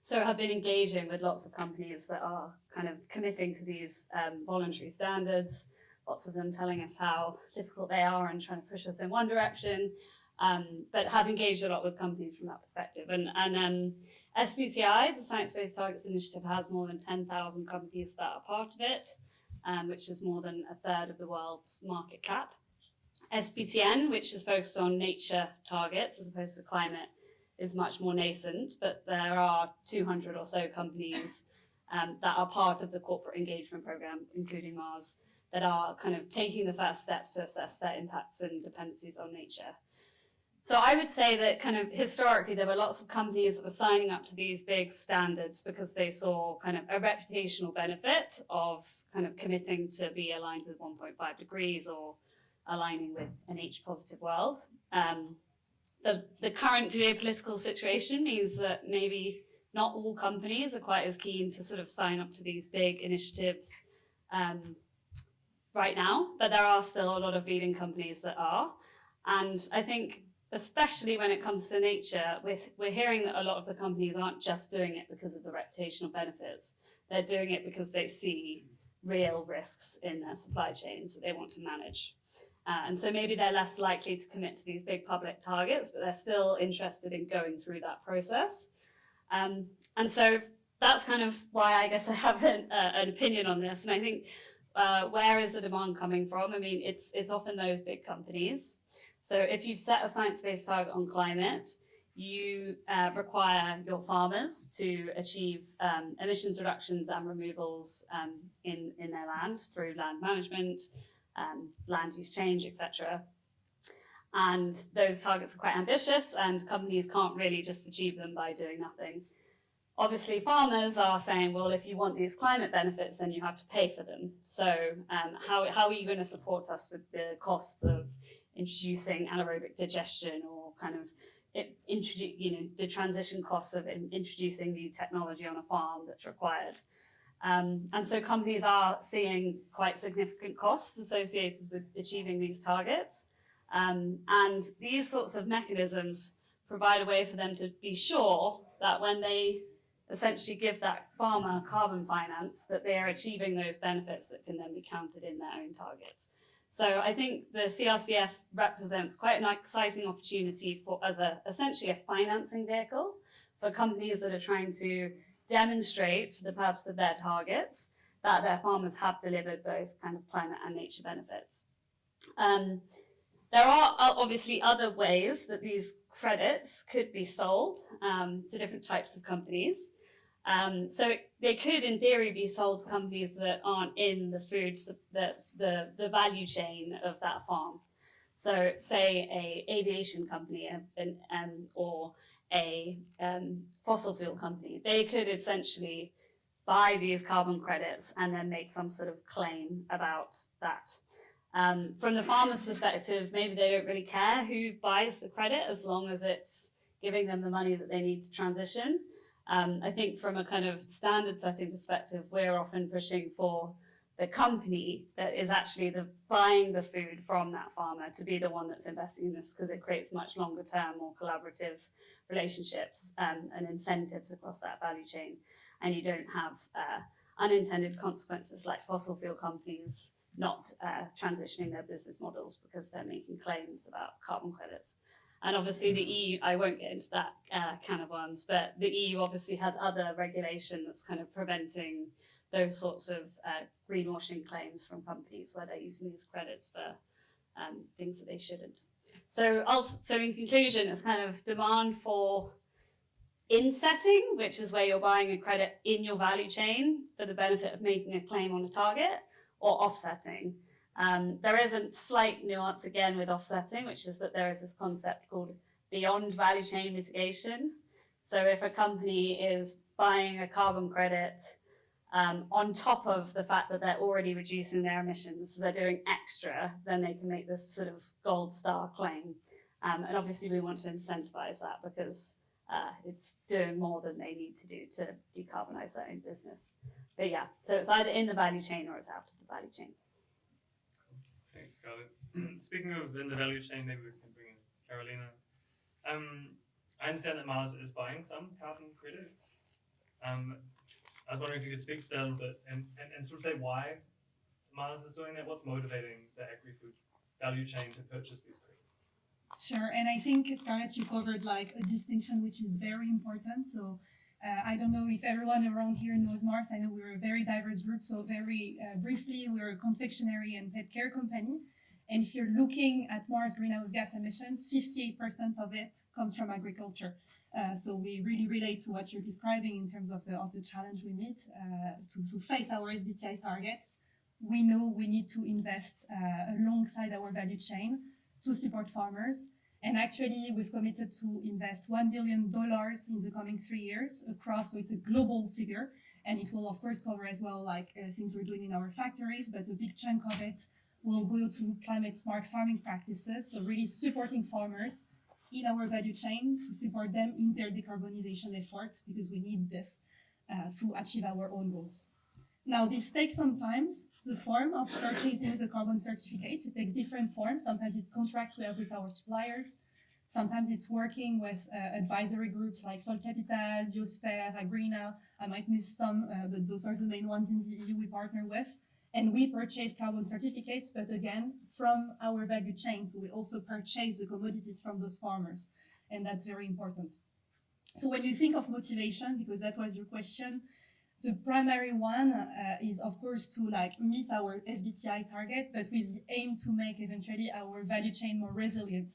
So I've been engaging with lots of companies that are kind of committing to these voluntary standards, lots of them telling us how difficult they are and trying to push us in one direction. But have engaged a lot with companies from that perspective. And SBTI, the Science Based Targets Initiative, has more than 10,000 companies that are part of it, which is more than a third of the world's market cap. SBTN, which is focused on nature targets as opposed to climate, is much more nascent, but there are 200 or so companies that are part of the corporate engagement program, including Mars, that are kind of taking the first steps to assess their impacts and dependencies on nature. So I would say that kind of historically there were lots of companies that were signing up to these big standards because they saw kind of a reputational benefit of kind of committing to be aligned with 1.5 degrees or aligning with an H positive world. The current geopolitical situation means that maybe not all companies are quite as keen to sort of sign up to these big initiatives right now, but there are still a lot of leading companies that are. And I think especially when it comes to nature, we're hearing that a lot of the companies aren't just doing it because of the reputational benefits. They're doing it because they see real risks in their supply chains that they want to manage. And so maybe they're less likely to commit to these big public targets, but they're still interested in going through that process. And so that's kind of why I guess I have an opinion on this. And I think where is the demand coming from? I mean, it's often those big companies. So if you've set a science-based target on climate, you require your farmers to achieve emissions reductions and removals in their land through land management, land use change, etc. And those targets are quite ambitious, and companies can't really just achieve them by doing nothing. Obviously, farmers are saying, well, if you want these climate benefits, then you have to pay for them. So how are you going to support us with the costs of introducing anaerobic digestion, or kind of the transition costs of introducing new technology on a farm that's required? And so companies are seeing quite significant costs associated with achieving these targets. And these sorts of mechanisms provide a way for them to be sure that when they essentially give that farmer carbon finance, that they are achieving those benefits that can then be counted in their own targets. So I think the CRCF represents quite an exciting opportunity as essentially a financing vehicle for companies that are trying to demonstrate, for the purpose of their targets, that their farmers have delivered both kind of climate and nature benefits. There are obviously other ways that these credits could be sold to different types of companies. So they could, in theory, be sold to companies that aren't in the food, that's the value chain of that farm. So, say a aviation company or a fossil fuel company, they could essentially buy these carbon credits and then make some sort of claim about that. From the farmer's perspective, maybe they don't really care who buys the credit as long as it's giving them the money that they need to transition. I think from a kind of standard setting perspective, we're often pushing for the company that is actually buying the food from that farmer to be the one that's investing in this, because it creates much longer term, more collaborative relationships and incentives across that value chain. And you don't have unintended consequences like fossil fuel companies not transitioning their business models because they're making claims about carbon credits. And obviously the EU, I won't get into that can of worms, but the EU obviously has other regulation that's kind of preventing those sorts of greenwashing claims from companies where they're using these credits for things that they shouldn't. So in conclusion, it's kind of demand for insetting, which is where you're buying a credit in your value chain for the benefit of making a claim on a target, or offsetting. There is a slight nuance again with offsetting, which is that there is this concept called beyond value chain mitigation. So if a company is buying a carbon credit on top of the fact that they're already reducing their emissions, so they're doing extra, then they can make this sort of gold star claim. And obviously we want to incentivize that because it's doing more than they need to do to decarbonize their own business. But yeah, so it's either in the value chain or it's out of the value chain. Thanks, Scarlett. Speaking of in the value chain, maybe we can bring in Carolina. I understand that Mars is buying some carbon credits. I was wondering if you could speak to that a little bit and sort of say why Mars is doing that. What's motivating the agri-food value chain to purchase these credits? Sure, and I think, Scarlett, you covered like a distinction which is very important. So I don't know if everyone around here knows Mars. I know we're a very diverse group. So very briefly, we're a confectionery and pet care company. And if you're looking at Mars greenhouse gas emissions, 58% of it comes from agriculture. So we really relate to what you're describing in terms of the challenge we meet to face our SBTi targets. We know we need to invest alongside our value chain to support farmers. And actually, we've committed to invest $1 billion in the coming 3 years across, so it's a global figure. And it will, of course, cover as well like things we're doing in our factories, but a big chunk of it will go to climate smart farming practices. So really supporting farmers in our value chain to support them in their decarbonization efforts, because we need this to achieve our own goals. Now, this takes sometimes the form of purchasing the carbon certificates. It takes different forms. Sometimes it's contracts we have with our suppliers. Sometimes it's working with advisory groups like Sol Capital, Biosphère, Agrina. I might miss some, but those are the main ones in the EU we partner with. And we purchase carbon certificates, but again, from our value chain. So we also purchase the commodities from those farmers. And that's very important. So when you think of motivation, because that was your question, the primary one is, of course, to like meet our SBTi target, but with the aim to make eventually our value chain more resilient.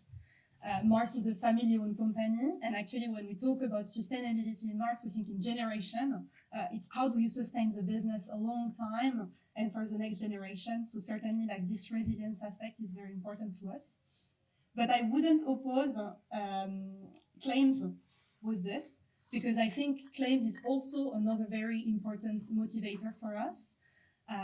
Mars is a family-owned company, and actually when we talk about sustainability in Mars, we think in generation. It's how do you sustain the business a long time and for the next generation. So certainly like this resilience aspect is very important to us. But I wouldn't oppose claims with this, because I think claims is also another very important motivator for us.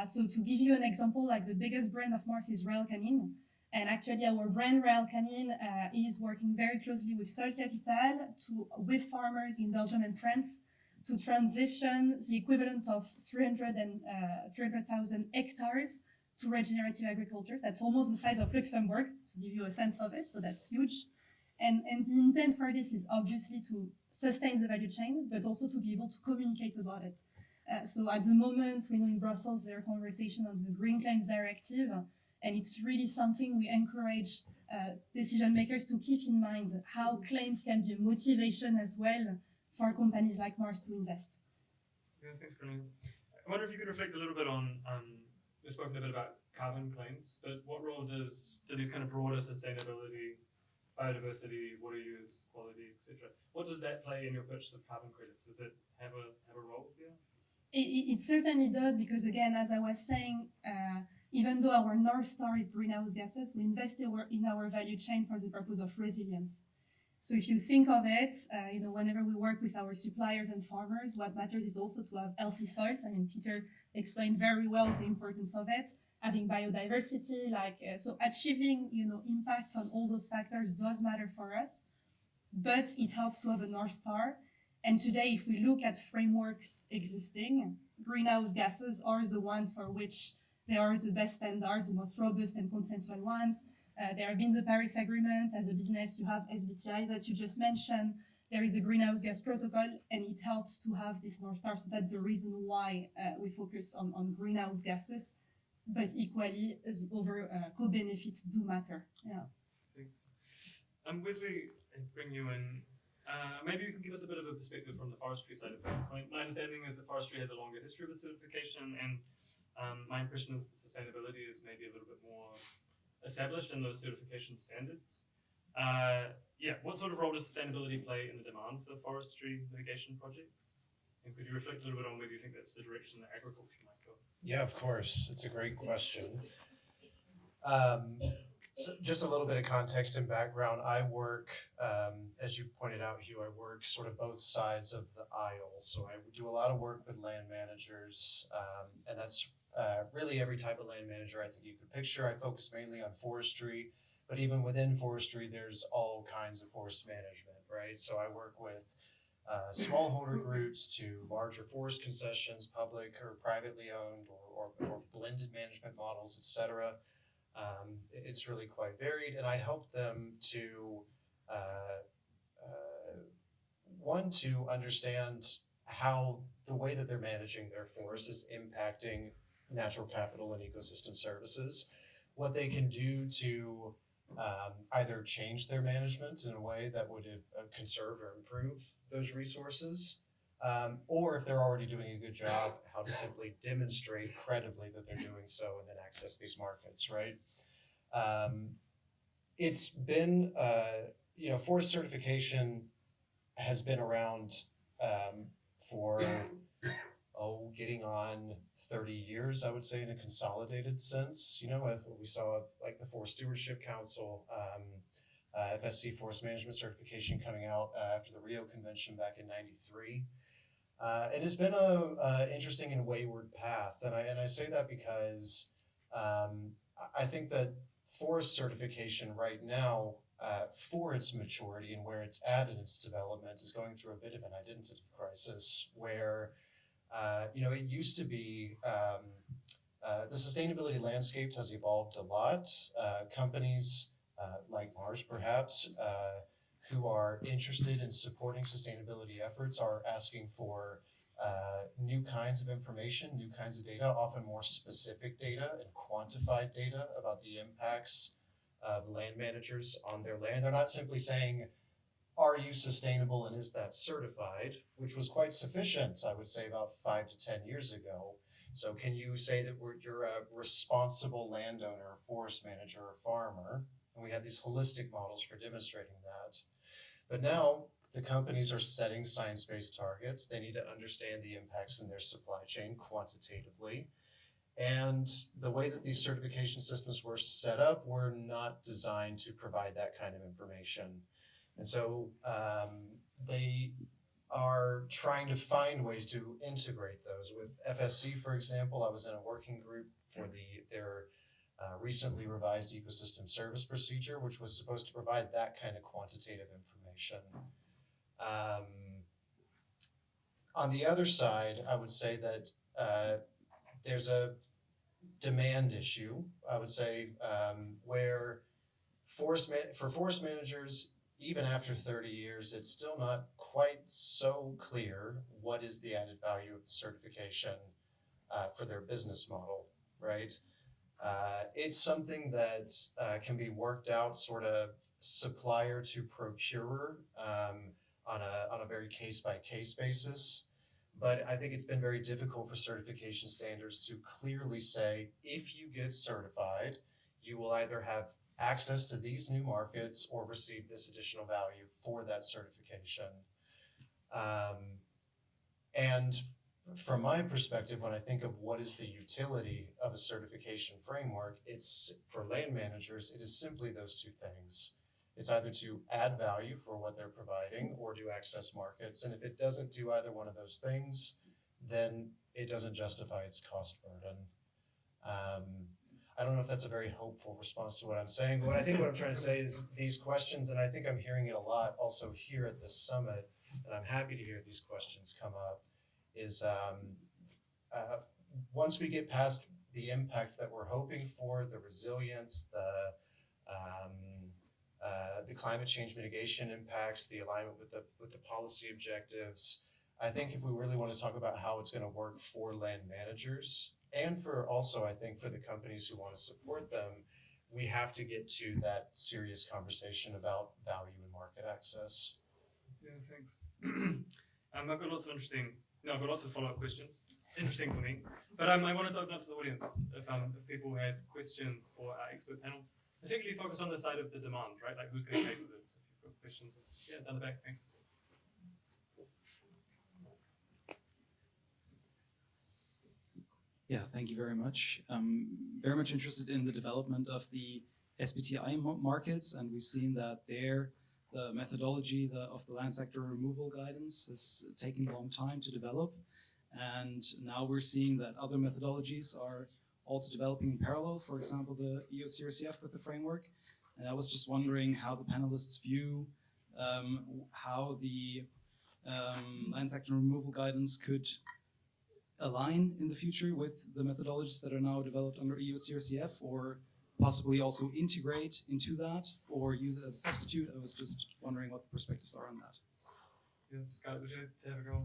So to give you an example, like the biggest brand of Mars is Rail Canin. And actually our brand Rail Canin is working very closely with Sol Capital with farmers in Belgium and France to transition the equivalent of 300,000 hectares to regenerative agriculture. That's almost the size of Luxembourg, to give you a sense of it, so that's huge. And the intent for this is obviously to sustain the value chain, but also to be able to communicate about it. So at the moment, we know in Brussels, there are conversations on the Green Claims Directive, and it's really something we encourage decision makers to keep in mind, how claims can be a motivation as well for companies like Mars to invest. Yeah, thanks, Carolina. I wonder if you could reflect a little bit on, we spoke a bit about carbon claims, but what role do these kind of broader sustainability, biodiversity, water use, quality, etc., what does that play in your purchase of carbon credits? Does that have a role here? It certainly does, because again, as I was saying, even though our North Star is greenhouse gases, we invest in our value chain for the purpose of resilience. So if you think of it, whenever we work with our suppliers and farmers, what matters is also to have healthy soils. I mean, Peter explained very well the importance of it, having biodiversity, so achieving, impacts on all those factors does matter for us, but it helps to have a North Star. And today, if we look at frameworks existing, greenhouse gases are the ones for which there are the best standards, the most robust and consensual ones. There have been the Paris Agreement. As a business, you have SBTi that you just mentioned. There is a greenhouse gas protocol, and it helps to have this North Star. So that's the reason why we focus on greenhouse gases, but equally, the over co-benefits do matter. Yeah. Thanks. Wesley, I bring you in. Maybe you can give us a bit of a perspective from the forestry side of things. My understanding is that forestry has a longer history of its certification, and my impression is that sustainability is maybe a little bit more established in those certification standards. What sort of role does sustainability play in the demand for forestry mitigation projects? And could you reflect a little bit on whether you think that's the direction that agriculture might go? Yeah, of course. It's a great question. So just a little bit of context and background. I work, as you pointed out, Hugh, I work sort of both sides of the aisle. So I do a lot of work with land managers, and that's really every type of land manager I think you could picture. I focus mainly on forestry, but even within forestry, there's all kinds of forest management, right? So I work with smallholder groups to larger forest concessions, public or privately owned, or blended management models, et cetera. It's really quite varied, and I help them to to understand how the way that they're managing their forest is impacting natural capital and ecosystem services, what they can do to either change their management in a way that would conserve or improve those resources, or if they're already doing a good job, how to simply demonstrate credibly that they're doing so and then access these markets, right? It's been, forest certification has been around for, getting on 30 years, I would say, in a consolidated sense. We saw like the Forest Stewardship Council, FSC Forest Management Certification coming out after the Rio Convention back in '93. It has been a interesting and wayward path, and I say that because I think that forest certification right now, for its maturity and where it's at in its development, is going through a bit of an identity crisis where it used to be the sustainability landscape has evolved a lot. Companies like Mars, perhaps, who are interested in supporting sustainability efforts are asking for new kinds of information, new kinds of data, often more specific data and quantified data about the impacts of land managers on their land. They're not simply saying, are you sustainable and is that certified, which was quite sufficient, I would say, about 5 to 10 years ago. So can you say that you're a responsible landowner, forest manager, or farmer? And we had these holistic models for demonstrating that. But now the companies are setting science-based targets. They need to understand the impacts in their supply chain quantitatively. And the way that these certification systems were set up were not designed to provide that kind of information. And so they are trying to find ways to integrate those. With FSC, for example, I was in a working group for their recently revised ecosystem service procedure, which was supposed to provide that kind of quantitative information. On the other side, I would say that there's a demand issue, I would say, where for forest managers, even after 30 years, it's still not quite so clear what is the added value of the certification for their business model, right? It's something that can be worked out sort of supplier to procurer on a very case-by-case basis. But I think it's been very difficult for certification standards to clearly say, if you get certified, you will either have access to these new markets or receive this additional value for that certification. And from my perspective, when I think of what is the utility of a certification framework, it's for land managers, it is simply those two things. It's either to add value for what they're providing or to access markets. And if it doesn't do either one of those things, then it doesn't justify its cost burden. I don't know if that's a very hopeful response to what I'm saying, but I think what I'm trying to say is these questions, and I think I'm hearing it a lot also here at this summit, and I'm happy to hear these questions come up, is once we get past the impact that we're hoping for, the resilience, the climate change mitigation impacts, the alignment with the policy objectives, I think if we really want to talk about how it's going to work for land managers and for also, I think, for the companies who want to support them, we have to get to that serious conversation about value and market access. Yeah, thanks. I've got lots of follow-up questions. Interesting for me. But I wanted to open up to the audience if people had questions for our expert panel, particularly focused on the side of the demand, right? Like who's going to pay for this? If you've got questions. Yeah, down the back, thanks. Yeah, thank you very much. Very much interested in the development of the SBTI markets, and we've seen that there, the methodology of the land sector removal guidance has taken a long time to develop, and now we're seeing that other methodologies are also developing in parallel, for example, the EU CRCF with the framework. And I was just wondering how the panelists view how the land sector removal guidance could align in the future with the methodologies that are now developed under EU CRCF, or possibly also integrate into that, or use it as a substitute. I was just wondering what the perspectives are on that. Yes, Scarlett, would you like to have a go?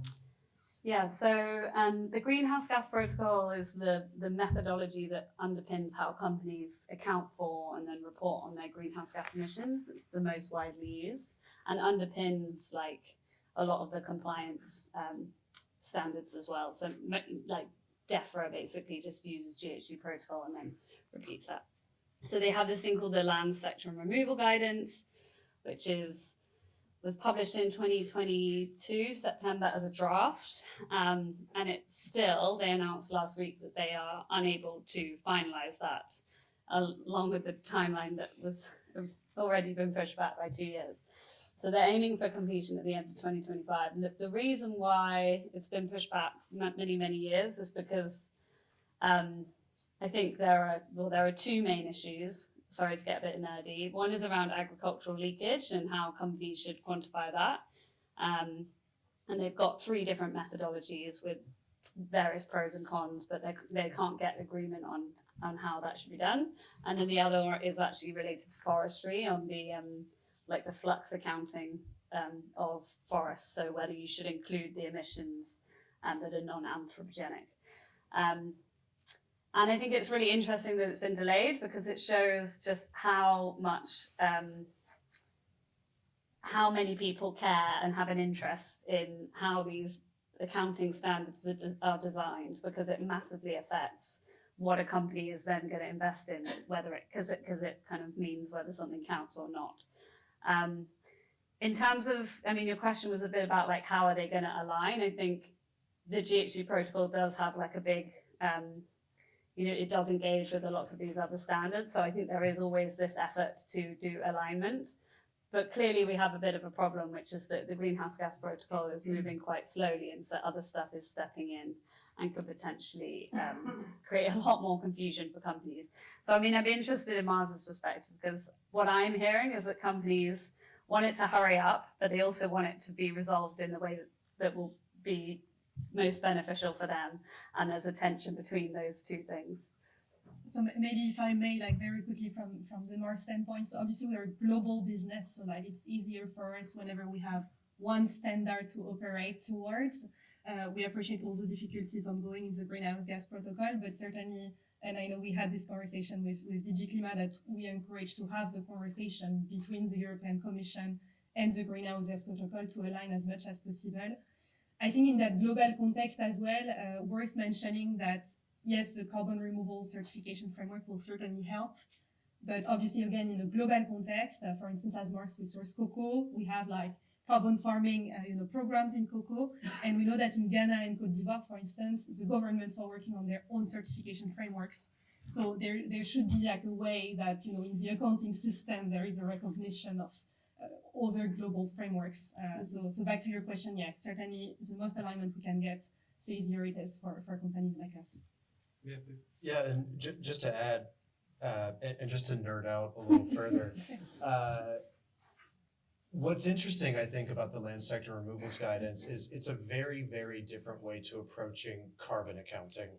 Yeah, so the greenhouse gas protocol is the methodology that underpins how companies account for and then report on their greenhouse gas emissions. It's the most widely used and underpins like a lot of the compliance standards as well. So like DEFRA basically just uses GHG protocol and then repeats that. So they have this thing called the land sector and removal guidance, which was published in 2022, September, as a draft. And it's still, they announced last week that they are unable to finalize that, along with the timeline that was already been pushed back by 2 years. So they're aiming for completion at the end of 2025. And the reason why it's been pushed back many, many years is because I think there are two main issues. Sorry to get a bit nerdy. One is around agricultural leakage and how companies should quantify that. And they've got 3 different methodologies with various pros and cons, but they can't get agreement on how that should be done. And then the other is actually related to forestry on the like the flux accounting of forests. So whether you should include the emissions that are non-anthropogenic. And I think it's really interesting that it's been delayed because it shows just how much, how many people care and have an interest in how these accounting standards are designed, because it massively affects what a company is then going to invest in, whether it because it kind of means whether something counts or not. In terms of, I mean, your question was a bit about like how are they going to align. I think the GHG protocol does have like a big, it does engage with lots of these other standards. So I think there is always this effort to do alignment. But clearly we have a bit of a problem, which is that the greenhouse gas protocol is moving quite slowly, and so other stuff is stepping in and could potentially create a lot more confusion for companies. So I mean, I'd be interested in Mars's perspective, because what I'm hearing is that companies want it to hurry up, but they also want it to be resolved in the way that will be most beneficial for them. And there's a tension between those two things. So maybe if I may, like very quickly from the Mars standpoint, so obviously we're a global business, so like it's easier for us whenever we have one standard to operate towards. We appreciate all the difficulties ongoing in the greenhouse gas protocol, but certainly, and I know we had this conversation with DG Clima, that we encourage to have the conversation between the European Commission and the greenhouse gas protocol to align as much as possible. I think in that global context as well, worth mentioning that yes, the carbon removal certification framework will certainly help, but obviously again in a global context, for instance, as Mars we source cocoa, we have like carbon farming programs in cocoa, and we know that in Ghana and Côte d'Ivoire, for instance, the governments are working on their own certification frameworks. So there should be like a way that in the accounting system there is a recognition of other global frameworks. So back to your question, yes, certainly the most alignment we can get, the easier it is for companies like us. Yeah, please. Yeah, and just to add, and just to nerd out a little further, what's interesting, I think, about the land sector removals guidance is it's a very, very different way to approaching carbon accounting.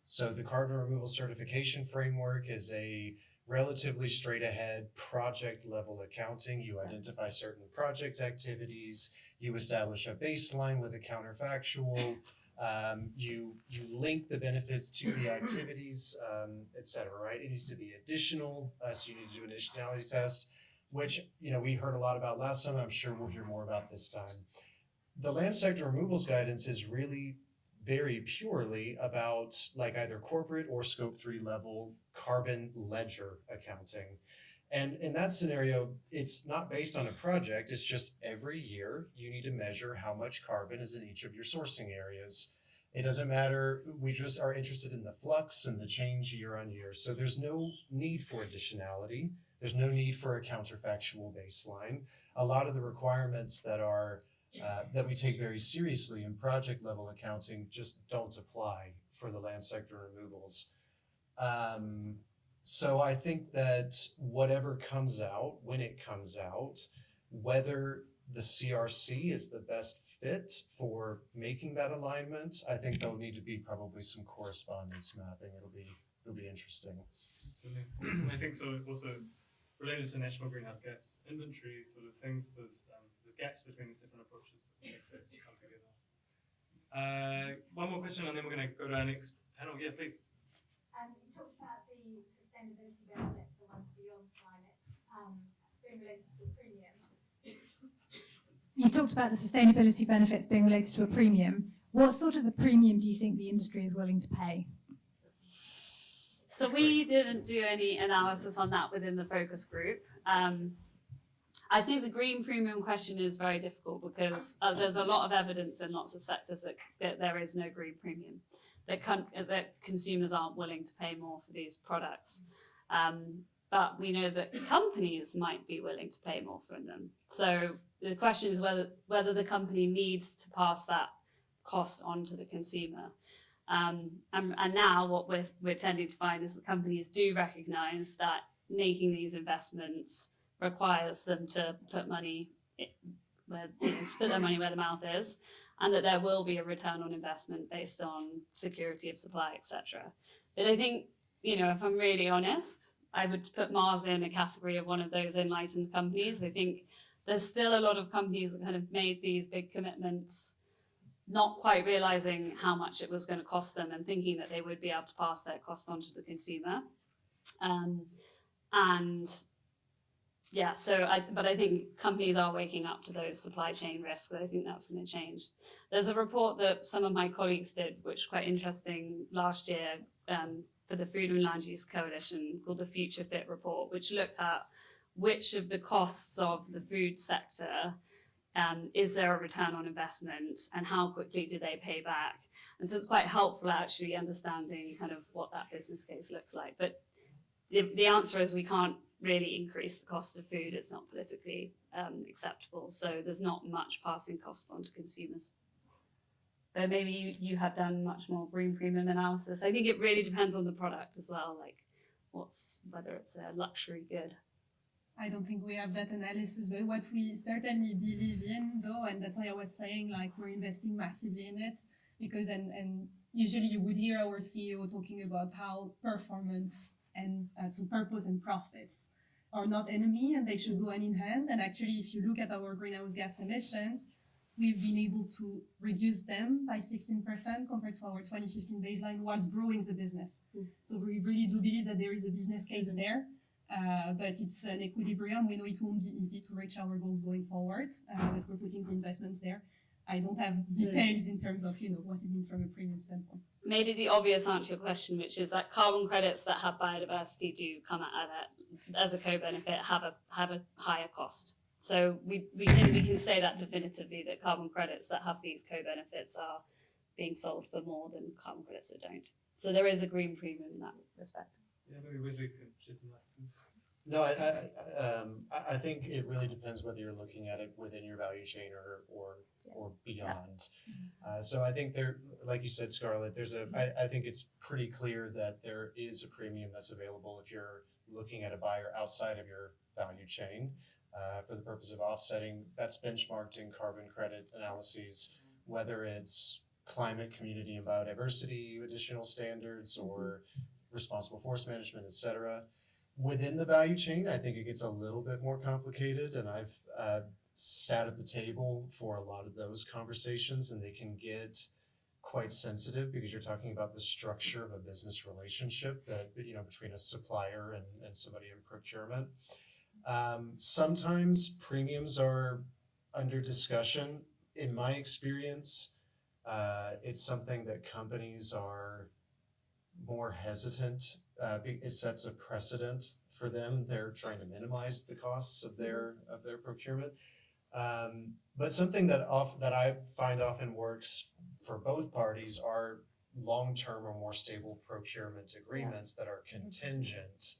So the carbon removal certification framework is a relatively straight ahead project level accounting. You identify certain project activities, you establish a baseline with a counterfactual, you link the benefits to the activities, et cetera, right? It needs to be additional, so you need to do an additionality test, which we heard a lot about last time, and I'm sure we'll hear more about this time. The land sector removals guidance is really very purely about like either corporate or scope 3 level carbon ledger accounting. And in that scenario, it's not based on a project, it's just every year you need to measure how much carbon is in each of your sourcing areas. It doesn't matter, we just are interested in the flux and the change year on year. So there's no need for additionality. There's no need for a counterfactual baseline. A lot of the requirements that are that we take very seriously in project level accounting just don't apply for the land sector removals. So I think that whatever comes out, when it comes out, whether the CRC is the best fit for making that alignment, I think there'll need to be probably some correspondence mapping. It'll be interesting. Absolutely. I think so. Also related to national greenhouse gas inventory sort of things, there's gaps between these different approaches that makes it come together. One more question, and then we're going to go to our next panel. Yeah, please. You talked about the sustainability benefits, the ones beyond climate, being related to a premium. You talked about the sustainability benefits being related to a premium. What sort of a premium do you think the industry is willing to pay? So we didn't do any analysis on that within the focus group. I think the green premium question is very difficult because there's a lot of evidence in lots of sectors that there is no green premium, that consumers aren't willing to pay more for these products. But we know that companies might be willing to pay more for them. So the question is whether the company needs to pass that cost on to the consumer. And now what we're tending to find is that companies do recognize that making these investments requires them to put their money where the mouth is, and that there will be a return on investment based on security of supply, etc. But I think, if I'm really honest, I would put Mars in a category of one of those enlightened companies. I think there's still a lot of companies that kind of made these big commitments, not quite realizing how much it was going to cost them and thinking that they would be able to pass their cost on to the consumer. But I think companies are waking up to those supply chain risks. I think that's going to change. There's a report that some of my colleagues did, which is quite interesting, last year, for the Food and Land Use Coalition called the Future Fit report, which looked at which of the costs of the food sector is there a return on investment and how quickly do they pay back? And so it's quite helpful actually understanding kind of what that business case looks like. But the answer is we can't really increase the cost of food. It's not politically acceptable. So there's not much passing cost on to consumers. But maybe you have done much more green premium analysis. I think it really depends on the product as well, like whether it's a luxury good. I don't think we have that analysis, but what we certainly believe in, though, and that's why I was saying, like, we're investing massively in it, because, and usually you would hear our CEO talking about how performance and so purpose and profits are not enemy and they should go hand in hand. And actually, if you look at our greenhouse gas emissions, we've been able to reduce them by 16% compared to our 2015 baseline whilst growing the business. So we really do believe that there is a business case there. But it's an equilibrium. We know it won't be easy to reach our goals going forward, but we're putting the investments there. I don't have details in terms of, what it means from a premium standpoint. Maybe the obvious answer to your question, which is that carbon credits that have biodiversity do come at it as a co-benefit have a higher cost. So we can say that definitively, that carbon credits that have these co-benefits are being sold for more than carbon credits that don't. So there is a green premium in that respect. Yeah, maybe Wesley could shed some light too. No, I think it really depends whether you're looking at it within your value chain or beyond. So I think there, like you said, Scarlett, I think it's pretty clear that there is a premium that's available if you're looking at a buyer outside of your value chain for the purpose of offsetting. That's benchmarked in carbon credit analyses, whether it's climate, community, and biodiversity additional standards or responsible forest management, et cetera. Within the value chain, I think it gets a little bit more complicated, and I've sat at the table for a lot of those conversations, and they can get quite sensitive because you're talking about the structure of a business relationship that, between a supplier and somebody in procurement. Sometimes premiums are under discussion. In my experience, it's something that companies are more hesitant. It sets a precedent for them. They're trying to minimize the costs of their procurement. But something that I find often works for both parties are long-term or more stable procurement agreements that are contingent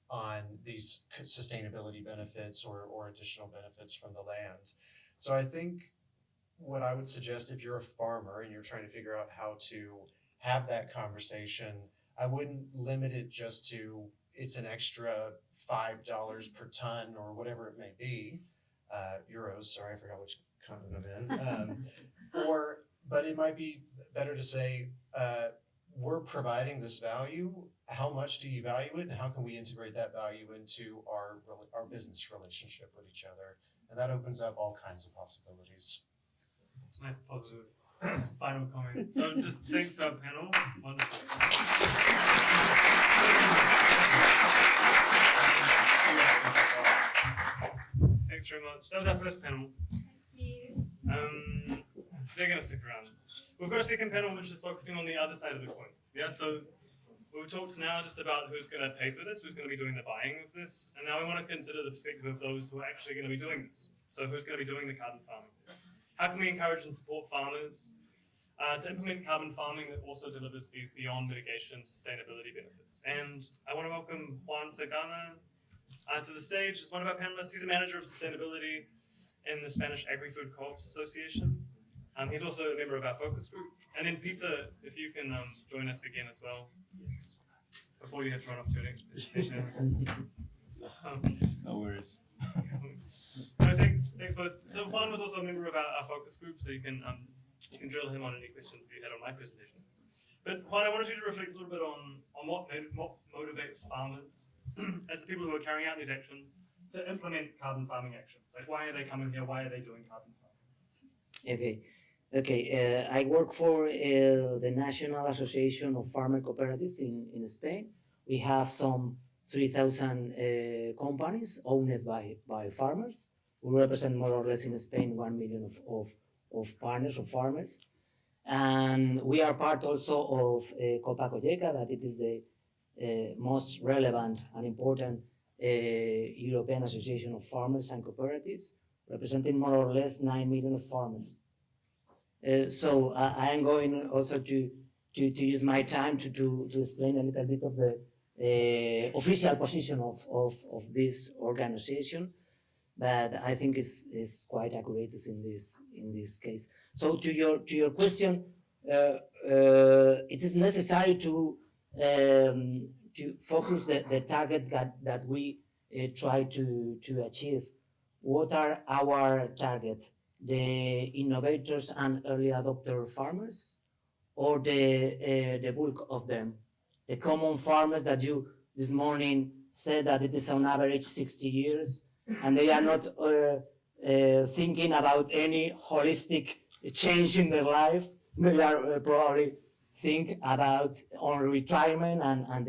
on these sustainability benefits or additional benefits from the land. So I think what I would suggest, if you're a farmer and you're trying to figure out how to have that conversation, I wouldn't limit it just to it's an extra $5 per ton or whatever it may be, euros. Sorry, I forgot which continent I'm in. But it might be better to say we're providing this value. How much do you value it, and how can we integrate that value into our business relationship with each other? And that opens up all kinds of possibilities. It's a nice positive final comment. So just thanks to our panel. Thanks very much. That was our first panel. They're going to stick around. We've got a second panel which is focusing on the other side of the coin. Yeah, so we talked now just about who's going to pay for this, who's going to be doing the buying of this, and now we want to consider the perspective of those who are actually going to be doing this. So who's going to be doing the carbon farming? How can we encourage and support farmers to implement carbon farming that also delivers these beyond mitigation sustainability benefits? And I want to welcome Juan Sagarna to the stage as one of our panelists. He's a manager of sustainability in the Spanish Agri-Food Co-ops Association. He's also a member of our focus group. And then Peter, if you can join us again as well, before you have to run off to your next presentation. No worries. No, thanks both. So Juan was also a member of our focus group, so you can drill him on any questions that you had on my presentation. But Juan, I wanted you to reflect a little bit on what motivates farmers as the people who are carrying out these actions to implement carbon farming actions. Like, why are they coming here? Why are they doing carbon farming? Okay. I work for the National Association of Farmer Cooperatives in Spain. We have some 3,000 companies owned by farmers. We represent more or less in Spain 1 million of partners, of farmers. And And we are part also of COPA COGECA, that it is the most relevant and important European Association of Farmers and Cooperatives, representing more or less 9 million farmers. So I am going also to use my time to explain a little bit of the official position of this organization, but I think is quite accurate in this case. So to your question, it is necessary to focus the target that we try to achieve. What are our targets? The innovators and early adopter farmers, or the bulk of them? The common farmers that you this morning said that it is on average 60 years, and they are not thinking about any holistic change in their lives. They are probably think about on retirement and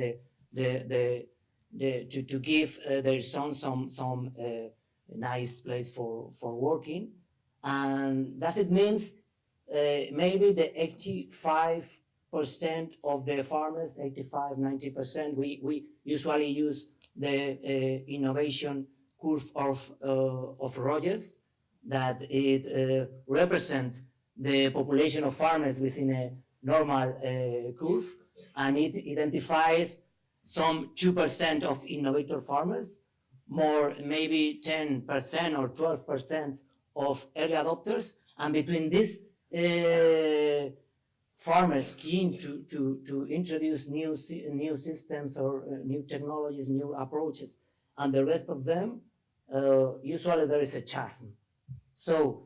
to give their son some nice place for working. And does it means maybe the 85% of the farmers, 85-90%, we usually use the innovation curve of Rogers, that it represents the population of farmers within a normal curve, and it identifies some 2% of innovator farmers, more maybe 10% or 12% of early adopters, and between these farmers keen to introduce new systems or new technologies, new approaches, and the rest of them, usually there is a chasm. So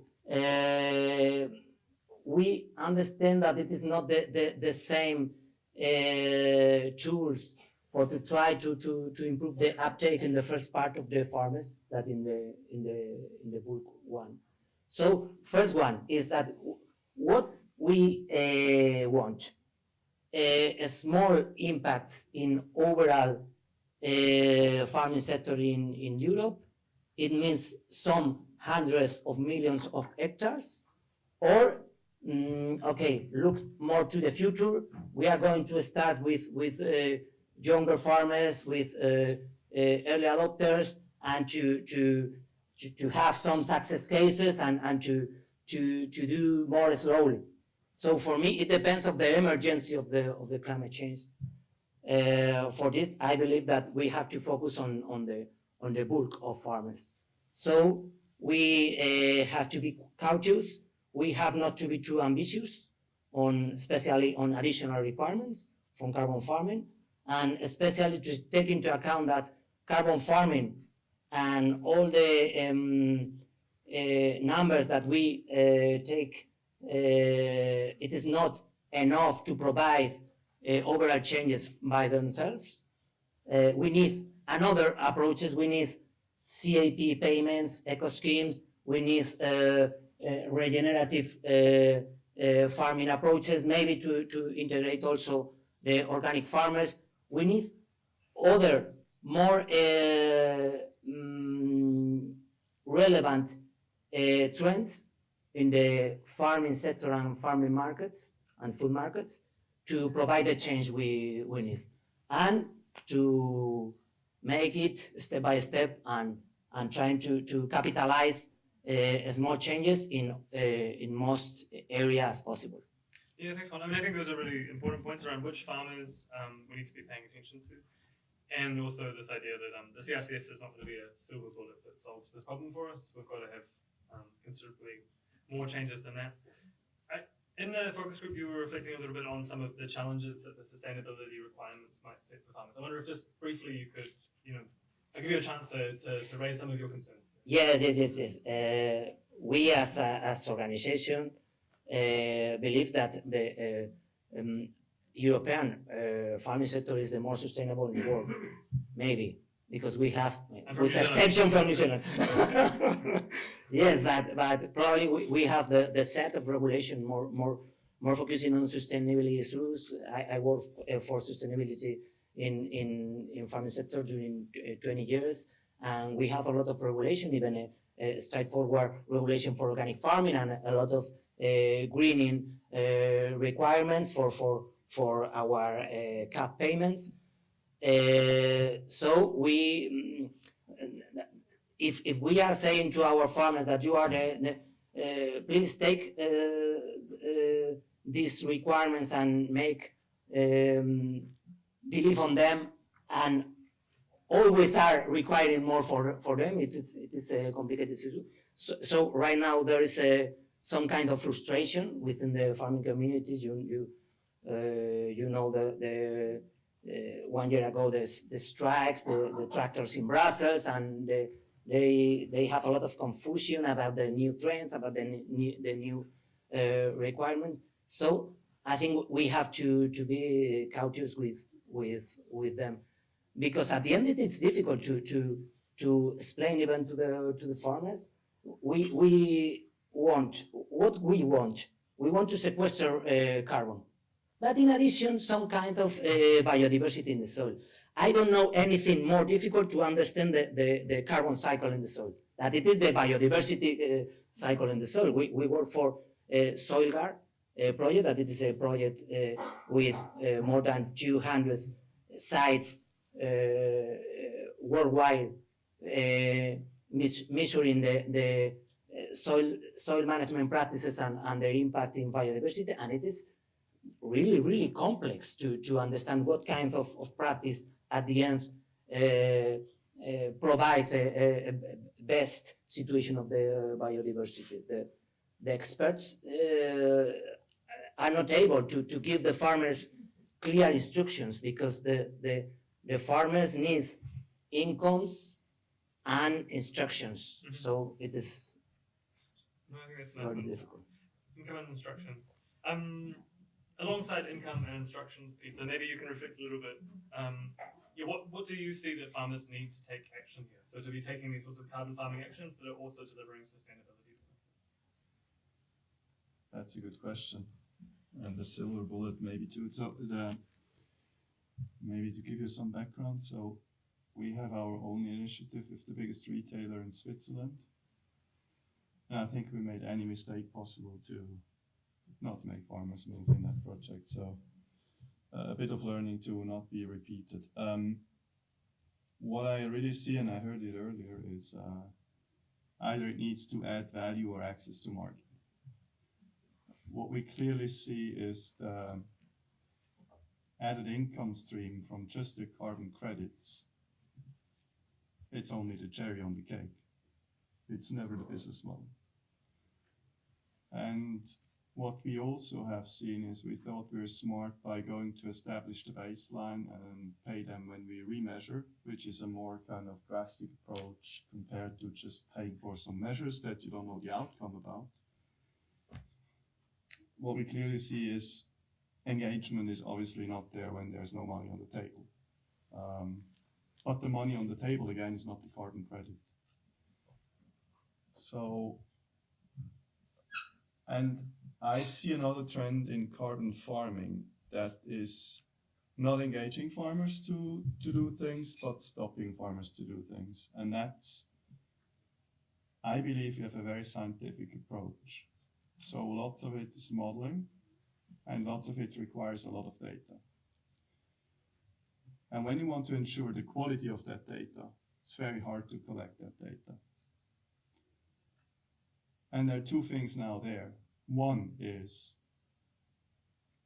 we understand that it is not the same tools to try to improve the uptake in the first part of the farmers that in the bulk one. So first one is that what we want a small impacts in overall farming sector in Europe. It means some hundreds of millions of hectares, or okay, look more to the future. We are going to start with younger farmers, with early adopters, and to have some success cases and to do more slowly. So for me, it depends on the emergency of the climate change. For this, I believe that we have to focus on the bulk of farmers. So we have to be cautious. We have not to be too ambitious, especially on additional requirements from carbon farming, and especially to take into account that carbon farming and all the numbers that we take, it is not enough to provide overall changes by themselves. We need another approaches. We need CAP payments, eco schemes. We need regenerative farming approaches, maybe to integrate also the organic farmers. We need other more relevant trends in the farming sector and farming markets and food markets to provide the change we need, and to make it step by step and trying to capitalize small changes in most areas possible. Yeah, thanks, Juan. I mean, I think those are really important points around which farmers we need to be paying attention to, and also this idea that the CRCF is not going to be a silver bullet that solves this problem for us. We've got to have considerably more changes than that. In the focus group, you were reflecting a little bit on some of the challenges that the sustainability requirements might set for farmers. I wonder if just briefly you could, I'll give you a chance to raise some of your concerns. Yes. We as organization believes that the European farming sector is the more sustainable in the world, maybe, because we have, with exception from New Zealand. Yes, but probably we have the set of regulation more focusing on sustainability issues. I work for sustainability in farming sector during 20 years, and we have a lot of regulation, even a straightforward regulation for organic farming, and a lot of greening requirements for our CAP payments. So we, if we are saying to our farmers that you are please take these requirements and make believe on them, and always are requiring more for them, it is a complicated situation. So right now there is some kind of frustration within the farming communities. You know the 1 year ago the strikes, the tractors in Brussels, and they have a lot of confusion about the new trends, about the new requirement. So I think we have to be cautious with them, because at the end it is difficult to explain even to the farmers. We want what we want. We want to sequester carbon, but in addition some kind of biodiversity in the soil. I don't know anything more difficult to understand the carbon cycle in the soil, that it is the biodiversity cycle in the soil. We work for Soil Guard project, that it is a project with more than 200 sites worldwide, measuring the soil management practices and their impact in biodiversity, and it is really complex to understand what kind of practice at the end provides a best situation of the biodiversity. The experts are not able to give the farmers clear instructions, because the farmers need incomes and instructions. Mhm. So it is No, I think that's a nice very one. difficult. Income and instructions. Alongside income and instructions, Peter, maybe you can reflect a little bit. Yeah, what do you see that farmers need to take action here? So to be taking these sorts of carbon farming actions that are also delivering sustainability benefits. That's a good question. And the silver bullet maybe too. So maybe to give you some background, so we have our own initiative with the biggest retailer in Switzerland. And I think we made any mistake possible to not make farmers move in that project. So a bit of learning to not be repeated. What I really see, and I heard it earlier, is either it needs to add value or access to market. What we clearly see is the added income stream from just the carbon credits. It's only the cherry on the cake. It's never the business model. And what we also have seen is we thought we were smart by going to establish the baseline and pay them when we remeasure, which is a more kind of drastic approach compared to just paying for some measures that you don't know the outcome about. What we clearly see is engagement is obviously not there when there's no money on the table. But the money on the table, again, is not the carbon credit. So, and I see another trend in carbon farming that is not engaging farmers to do things, but stopping farmers to do things. And that's, I believe we have a very scientific approach. So lots of it is modeling, and lots of it requires a lot of data. And when you want to ensure the quality of that data, it's very hard to collect that data. And there are two things now there. One is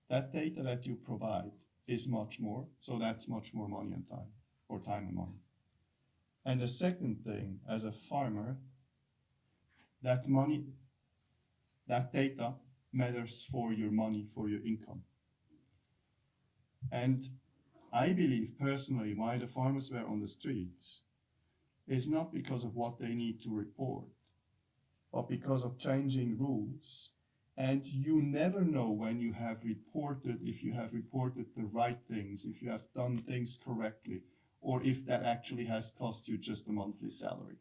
that data that you provide is much more, so that's much more money and time, or time and money. And the second thing, as a farmer, that money, that data matters for your money, for your income. And I believe personally why the farmers were on the streets is not because of what they need to report, but because of changing rules. And you never know when you have reported, if you have reported the right things, if you have done things correctly, or if that actually has cost you just a monthly salary.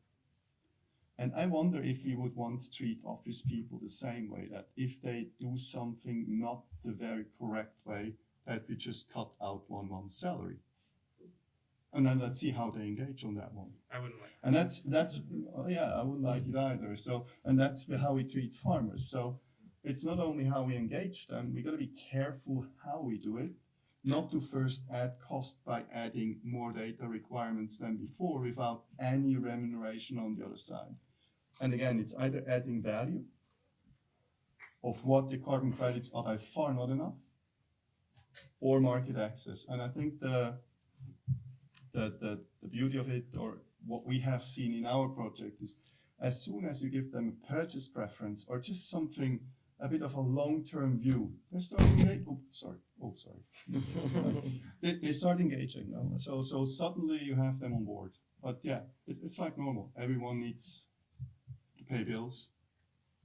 And I wonder if we would once treat office people the same way, that if they do something not the very correct way, that we just cut out 1 month's salary. And then let's see how they engage on that one. I wouldn't like that. And that's yeah, I wouldn't like it either. So, and that's how we treat farmers. So it's not only how we engage them, we got to be careful how we do it, not to first add cost by adding more data requirements than before without any remuneration on the other side. And again, it's either adding value of what the carbon credits are by far not enough, or market access. And I think the beauty of it, or what we have seen in our project, is as soon as you give them a purchase preference or just something, a bit of a long-term view, they start engaging. They start engaging now. So suddenly you have them on board. But yeah, it's like normal. Everyone needs to pay bills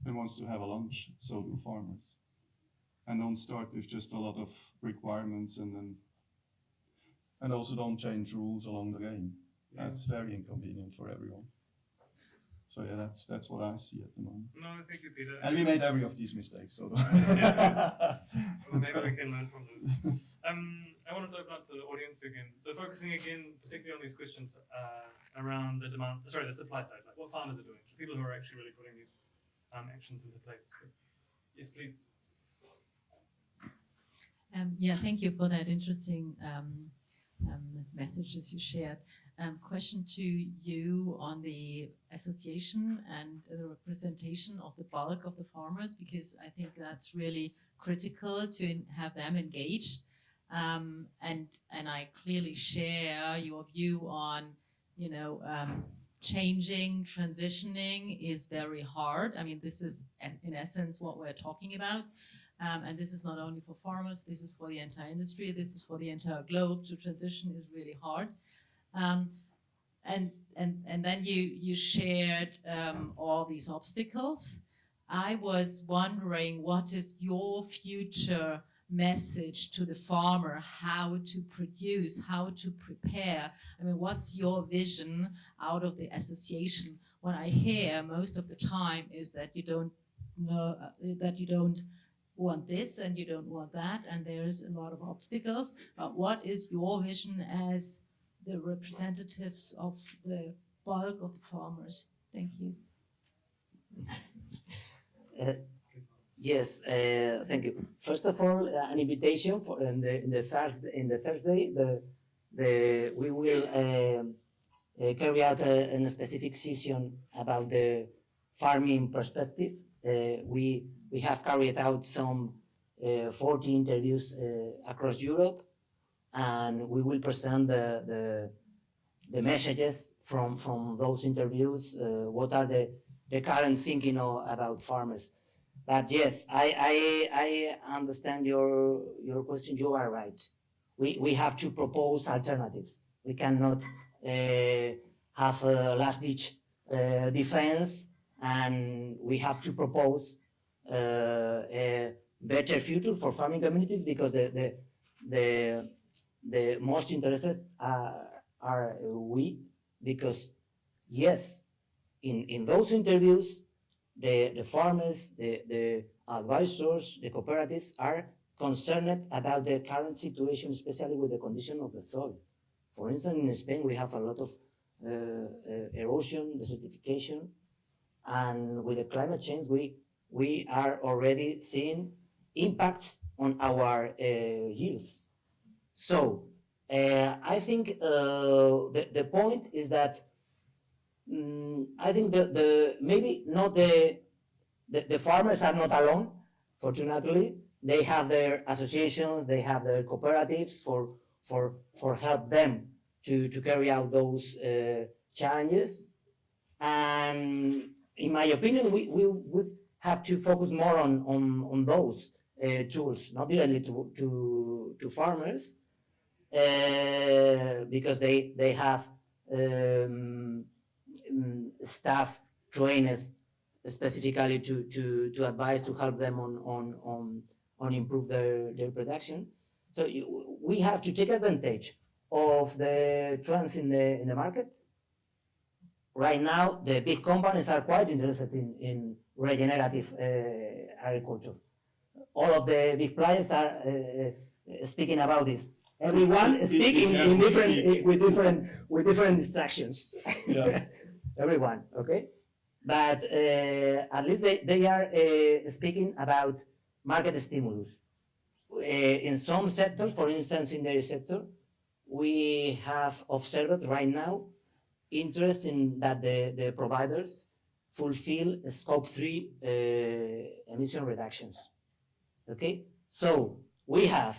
and wants to have a lunch. So do farmers. And don't start with just a lot of requirements and also don't change rules along the game. That's very inconvenient for everyone. So yeah, that's what I see at the moment. No, thank you, Peter. And we made every of these mistakes, so Well, maybe we can learn from those. I wanted to open up to the audience again. So focusing again, particularly on these questions around the supply side, like what farmers are doing, people who are actually really putting these actions into place. But yes, please. Yeah, thank you for that interesting messages you shared. Question to you on the association and the representation of the bulk of the farmers, because I think that's really critical to have them engaged. And I clearly share your view on, changing, transitioning is very hard. I mean, this is in essence what we're talking about. And this is not only for farmers, this is for the entire industry, this is for the entire globe. To transition is really hard. And then you shared all these obstacles. I was wondering, what is your future message to the farmer, how to produce, how to prepare? I mean, what's your vision out of the association? What I hear most of the time is that you don't know, that you don't want this and you don't want that, and there's a lot of obstacles. But what is your vision as the representatives of the bulk of the farmers? Thank you. Yes, thank you. First of all, an invitation for in the Thursday. We will carry out a specific session about the farming perspective. We have carried out some 40 interviews across Europe, and we will present the messages from those interviews. What are the current thinking about farmers? But yes, I understand your question. You are right. We have to propose alternatives. We cannot have a last-ditch defense, and we have to propose a better future for farming communities, because the most interested are we, because yes, in those interviews, the farmers, the advisors, the cooperatives are concerned about the current situation, especially with the condition of the soil. For instance, in Spain, we have a lot of erosion, desertification, and with the climate change, we are already seeing impacts on our yields. So I think the point is that I think maybe not the farmers are not alone. Fortunately, they have their associations, they have their cooperatives for help them to carry out those challenges. And in my opinion, we would have to focus more on those tools, not directly to farmers, because they have staff trained specifically to advise, to help them on improve their production. So we have to take advantage of the trends in the market. Right now, the big companies are quite interested in regenerative agriculture. All of the big players are speaking about this. Everyone speaking in different with different distractions. Yeah. Everyone, okay? but at least they are speaking about market stimulus. In some sectors, for instance, in dairy sector, we have observed right now interest in that the providers fulfill scope 3 emission reductions. Okay, so we have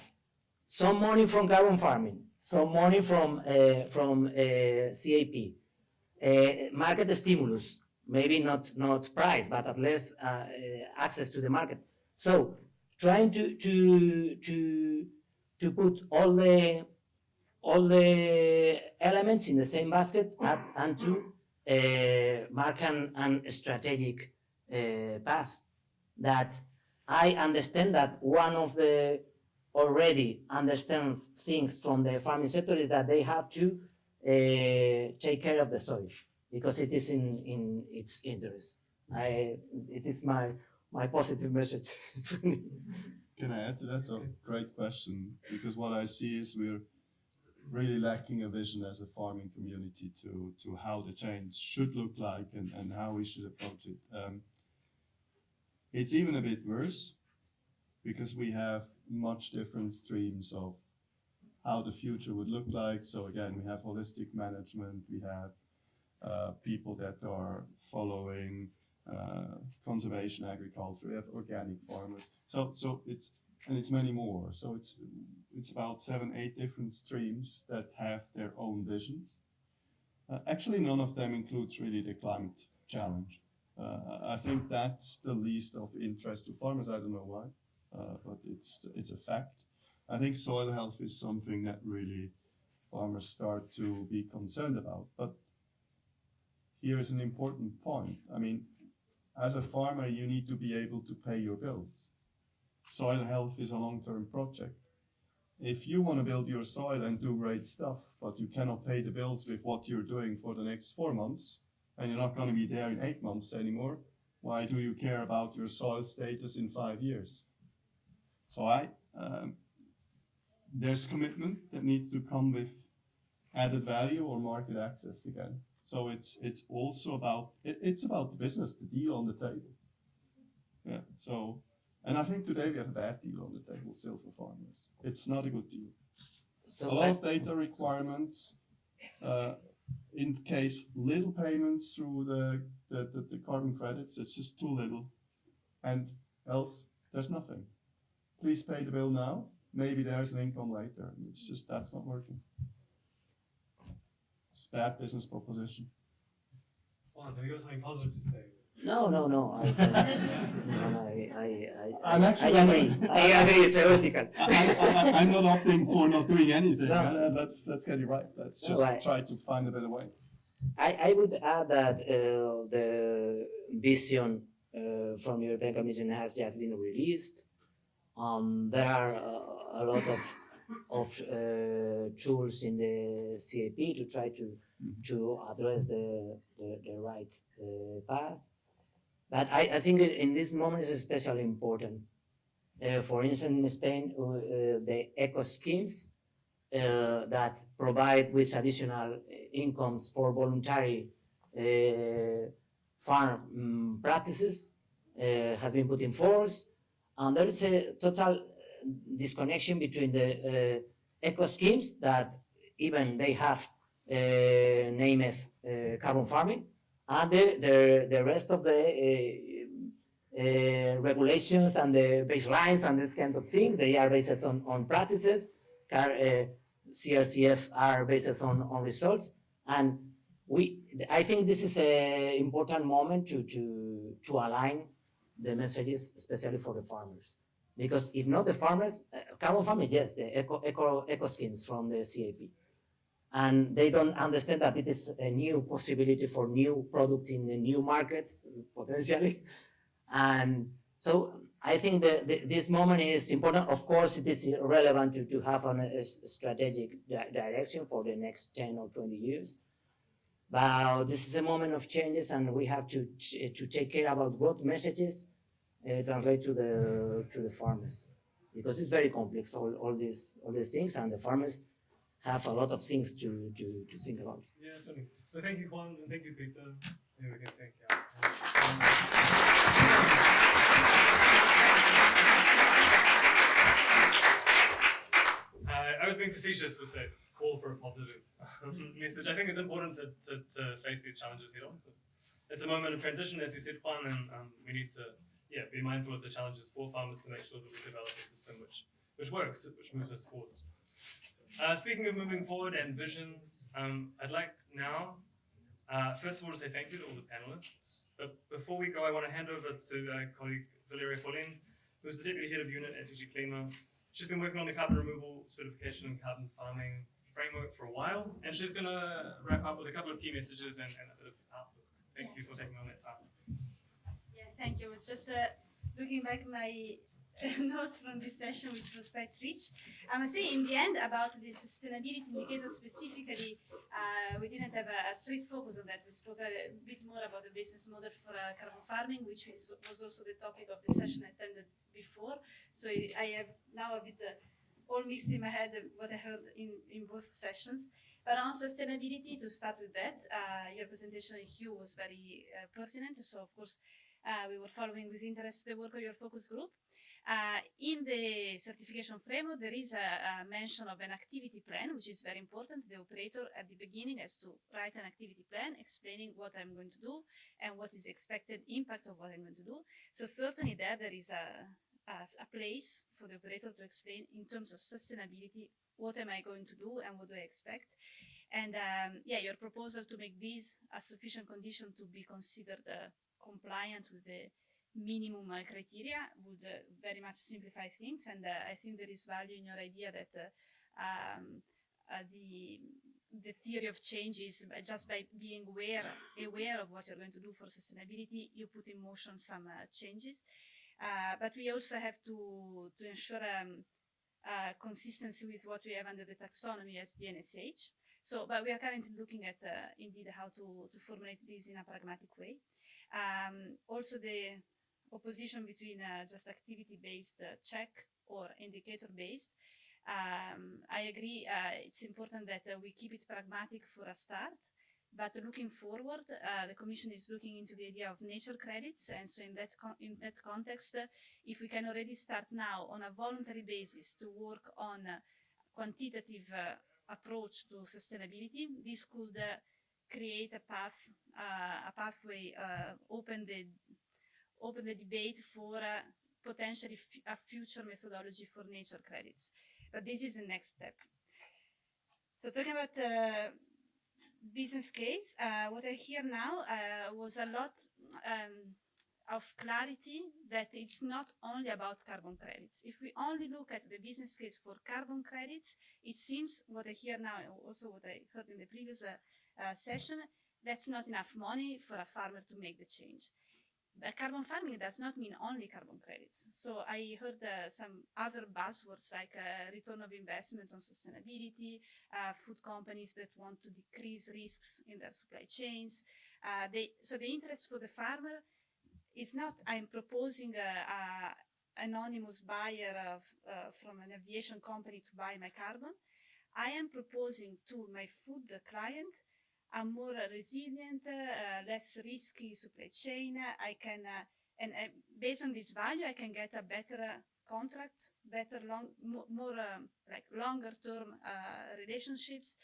some money from carbon farming, some money from CAP, market stimulus, maybe not price, but at least access to the market. So trying to put all the elements in the same basket and to mark an strategic path that I understand that one of the already understand things from the farming sector is that they have to take care of the soil because it is in its interest. It is my positive message. Can I add to that? That's a great question, because what I see is we're really lacking a vision as a farming community to how the change should look like and how we should approach it. It's even a bit worse because we have much different streams of how the future would look like. So again, we have holistic management, we have people that are following conservation agriculture, we have organic farmers. So it's many more. So it's about 7-8 different streams that have their own visions. Actually, none of them includes really the climate challenge. I think that's the least of interest to farmers. I don't know why, but it's a fact. I think soil health is something that really farmers start to be concerned about. But here is an important point. I mean, as a farmer, you need to be able to pay your bills. Soil health is a long-term project. If you want to build your soil and do great stuff, but you cannot pay the bills with what you're doing for the next 4 months, and you're not going to be there in 8 months anymore, why do you care about your soil status in 5 years? So there's commitment that needs to come with added value or market access again. So it's also about, it's about the business, the deal on the table. Yeah, so, and I think today we have a bad deal on the table still for farmers. It's not a good deal. So a lot of data requirements, in case little payments through the carbon credits, it's just too little. And else, there's nothing. Please pay the bill now, maybe there's an income later. It's just, that's not working. It's a bad business proposition. Juan, have you got something positive to say? No. I agree. I agree. Theoretical. I'm not opting for not doing anything. No. That's getting right. Let's just Right. try to find a better way. I would add that the vision from the European Commission has just been released. There are a lot of tools in the CAP to try to address the right path. But I think in this moment is especially important. For instance, in Spain, the eco schemes that provide with additional incomes for voluntary farm practices has been put in force. And there is a total disconnection between the eco schemes that even they have named carbon farming and the rest of the regulations and the baselines and this kind of things. They are based on practices. CRCF are based on results. And I think this is an important moment to align the messages, especially for the farmers. Because if not the farmers, carbon farming, yes, the eco schemes from the CAP. And they don't understand that it is a new possibility for new product in the new markets, potentially. And so I think this moment is important. Of course, it is relevant to have a strategic direction for the next 10 or 20 years. But this is a moment of changes, and we have to take care about what messages translate to the farmers, because it's very complex, all these things, and the farmers have a lot of things to think about. Yeah, certainly. Well, thank you, Juan, and thank you, Peter. Maybe we can thank you. I was being facetious with that call for a positive message. I think it's important to face these challenges head on. So it's a moment of transition, as you said, Juan, and we need to be mindful of the challenges for farmers to make sure that we develop a system which works, which moves us forward. Speaking of moving forward and visions, I'd like now, first of all, to say thank you to all the panelists. But before we go, I want to hand over to colleague Valeria Folin, who's the Deputy Head of Unit at DG Clima. She's been working on the carbon removal certification and carbon farming framework for a while, and she's going to wrap up with a couple of key messages and a bit of outlook. Thank you for taking on that task. Yeah, thank you. I was just looking back my notes from this session, which was quite rich. I must say, in the end, about the sustainability indicators specifically, we didn't have a strict focus on that. We spoke a bit more about the business model for carbon farming, which was also the topic of the session I attended before. So I have now a bit all mixed in my head what I heard in both sessions. But on sustainability, to start with that, your presentation, Hugh, was very pertinent. So, of course, we were following with interest the work of your focus group. In the certification framework, there is a mention of an activity plan, which is very important. The operator at the beginning has to write an activity plan explaining what I'm going to do and what is the expected impact of what I'm going to do. So certainly there is a place for the operator to explain in terms of sustainability, what am I going to do and what do I expect. And your proposal to make this a sufficient condition to be considered compliant with the minimum criteria would very much simplify things, and I think there is value in your idea that the theory of change is just by being aware of what you're going to do for sustainability, you put in motion some changes. But we also have to ensure consistency with what we have under the taxonomy as the NSH. So, but we are currently looking at indeed how to formulate this in a pragmatic way. Also, the opposition between just activity-based check or indicator-based. I agree, it's important that we keep it pragmatic for a start, but looking forward, the Commission is looking into the idea of nature credits, and so in that context, if we can already start now on a voluntary basis to work on a quantitative approach to sustainability, this could create a pathway, open the debate for potentially a future methodology for nature credits. But this is the next step. So talking about business case, what I hear now was a lot of clarity that it's not only about carbon credits. If we only look at the business case for carbon credits, it seems what I hear now, and also what I heard in the previous session, that's not enough money for a farmer to make the change. But carbon farming does not mean only carbon credits. So I heard some other buzzwords like return of investment on sustainability, food companies that want to decrease risks in their supply chains. So the interest for the farmer is not I'm proposing an anonymous buyer from an aviation company to buy my carbon. I am proposing to my food client a more resilient, less risky supply chain. I can, based on this value, I can get a better contract, better longer term relationships.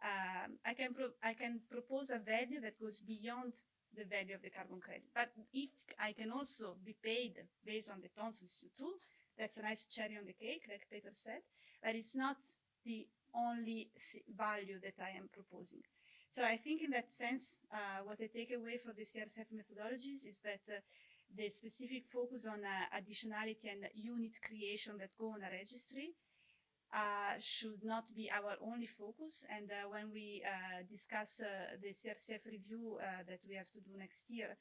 I can propose a value that goes beyond the value of the carbon credit. But if I can also be paid based on the tons of CO2, that's a nice cherry on the cake, like Peter said. But it's not the only value that I am proposing. So I think in that sense, what I take away from the CRCF methodologies is that the specific focus on additionality and unit creation that go on a registry should not be our only focus. And when we discuss the CRCF review that we have to do next year,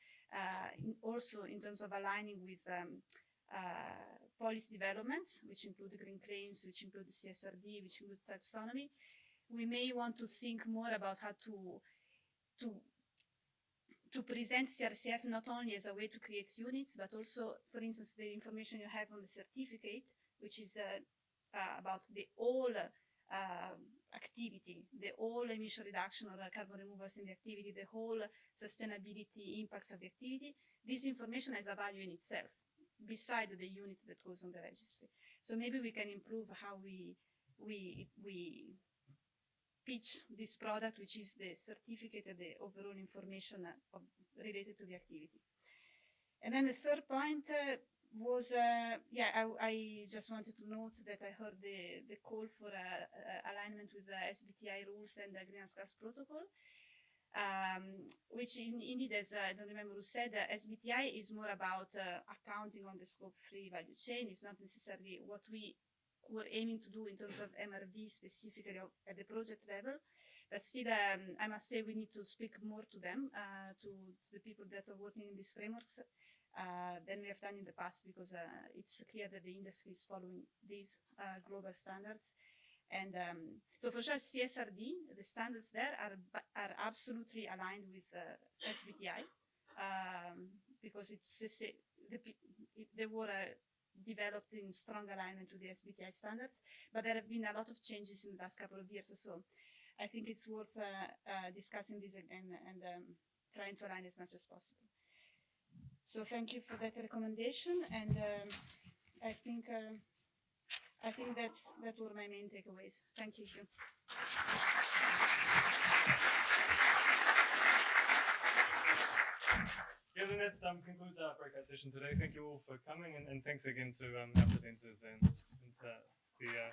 also in terms of aligning with policy developments, which include green claims, which include CSRD, which include taxonomy, we may want to think more about how to present CRCF not only as a way to create units, but also, for instance, the information you have on the certificate, which is about the all activity, the whole emission reduction or carbon removals in the activity, the whole sustainability impacts of the activity, this information has a value in itself, beside the unit that goes on the registry. So maybe we can improve how we pitch this product, which is the certificate and the overall information related to the activity. And then the third point was, I just wanted to note that I heard the call for alignment with the SBTi rules and the Greenhouse Gas Protocol, which is indeed, as I don't remember who said, SBTi is more about accounting on the Scope 3 value chain. It's not necessarily what we were aiming to do in terms of MRV specifically at the project level. But still, I must say we need to speak more to them, to the people that are working in these frameworks, than we have done in the past, because it's clear that the industry is following these global standards. And so for sure, CSRD, the standards there are absolutely aligned with SBTi, because they were developed in strong alignment with the SBTi standards, but there have been a lot of changes in the last couple of years. So I think it's worth discussing this again and trying to align as much as possible. So thank you for that recommendation, and I think that were my main takeaways. Thank you, Hugh. Yeah, then that concludes our breakout session today. Thank you all for coming, and thanks again to our presenters and the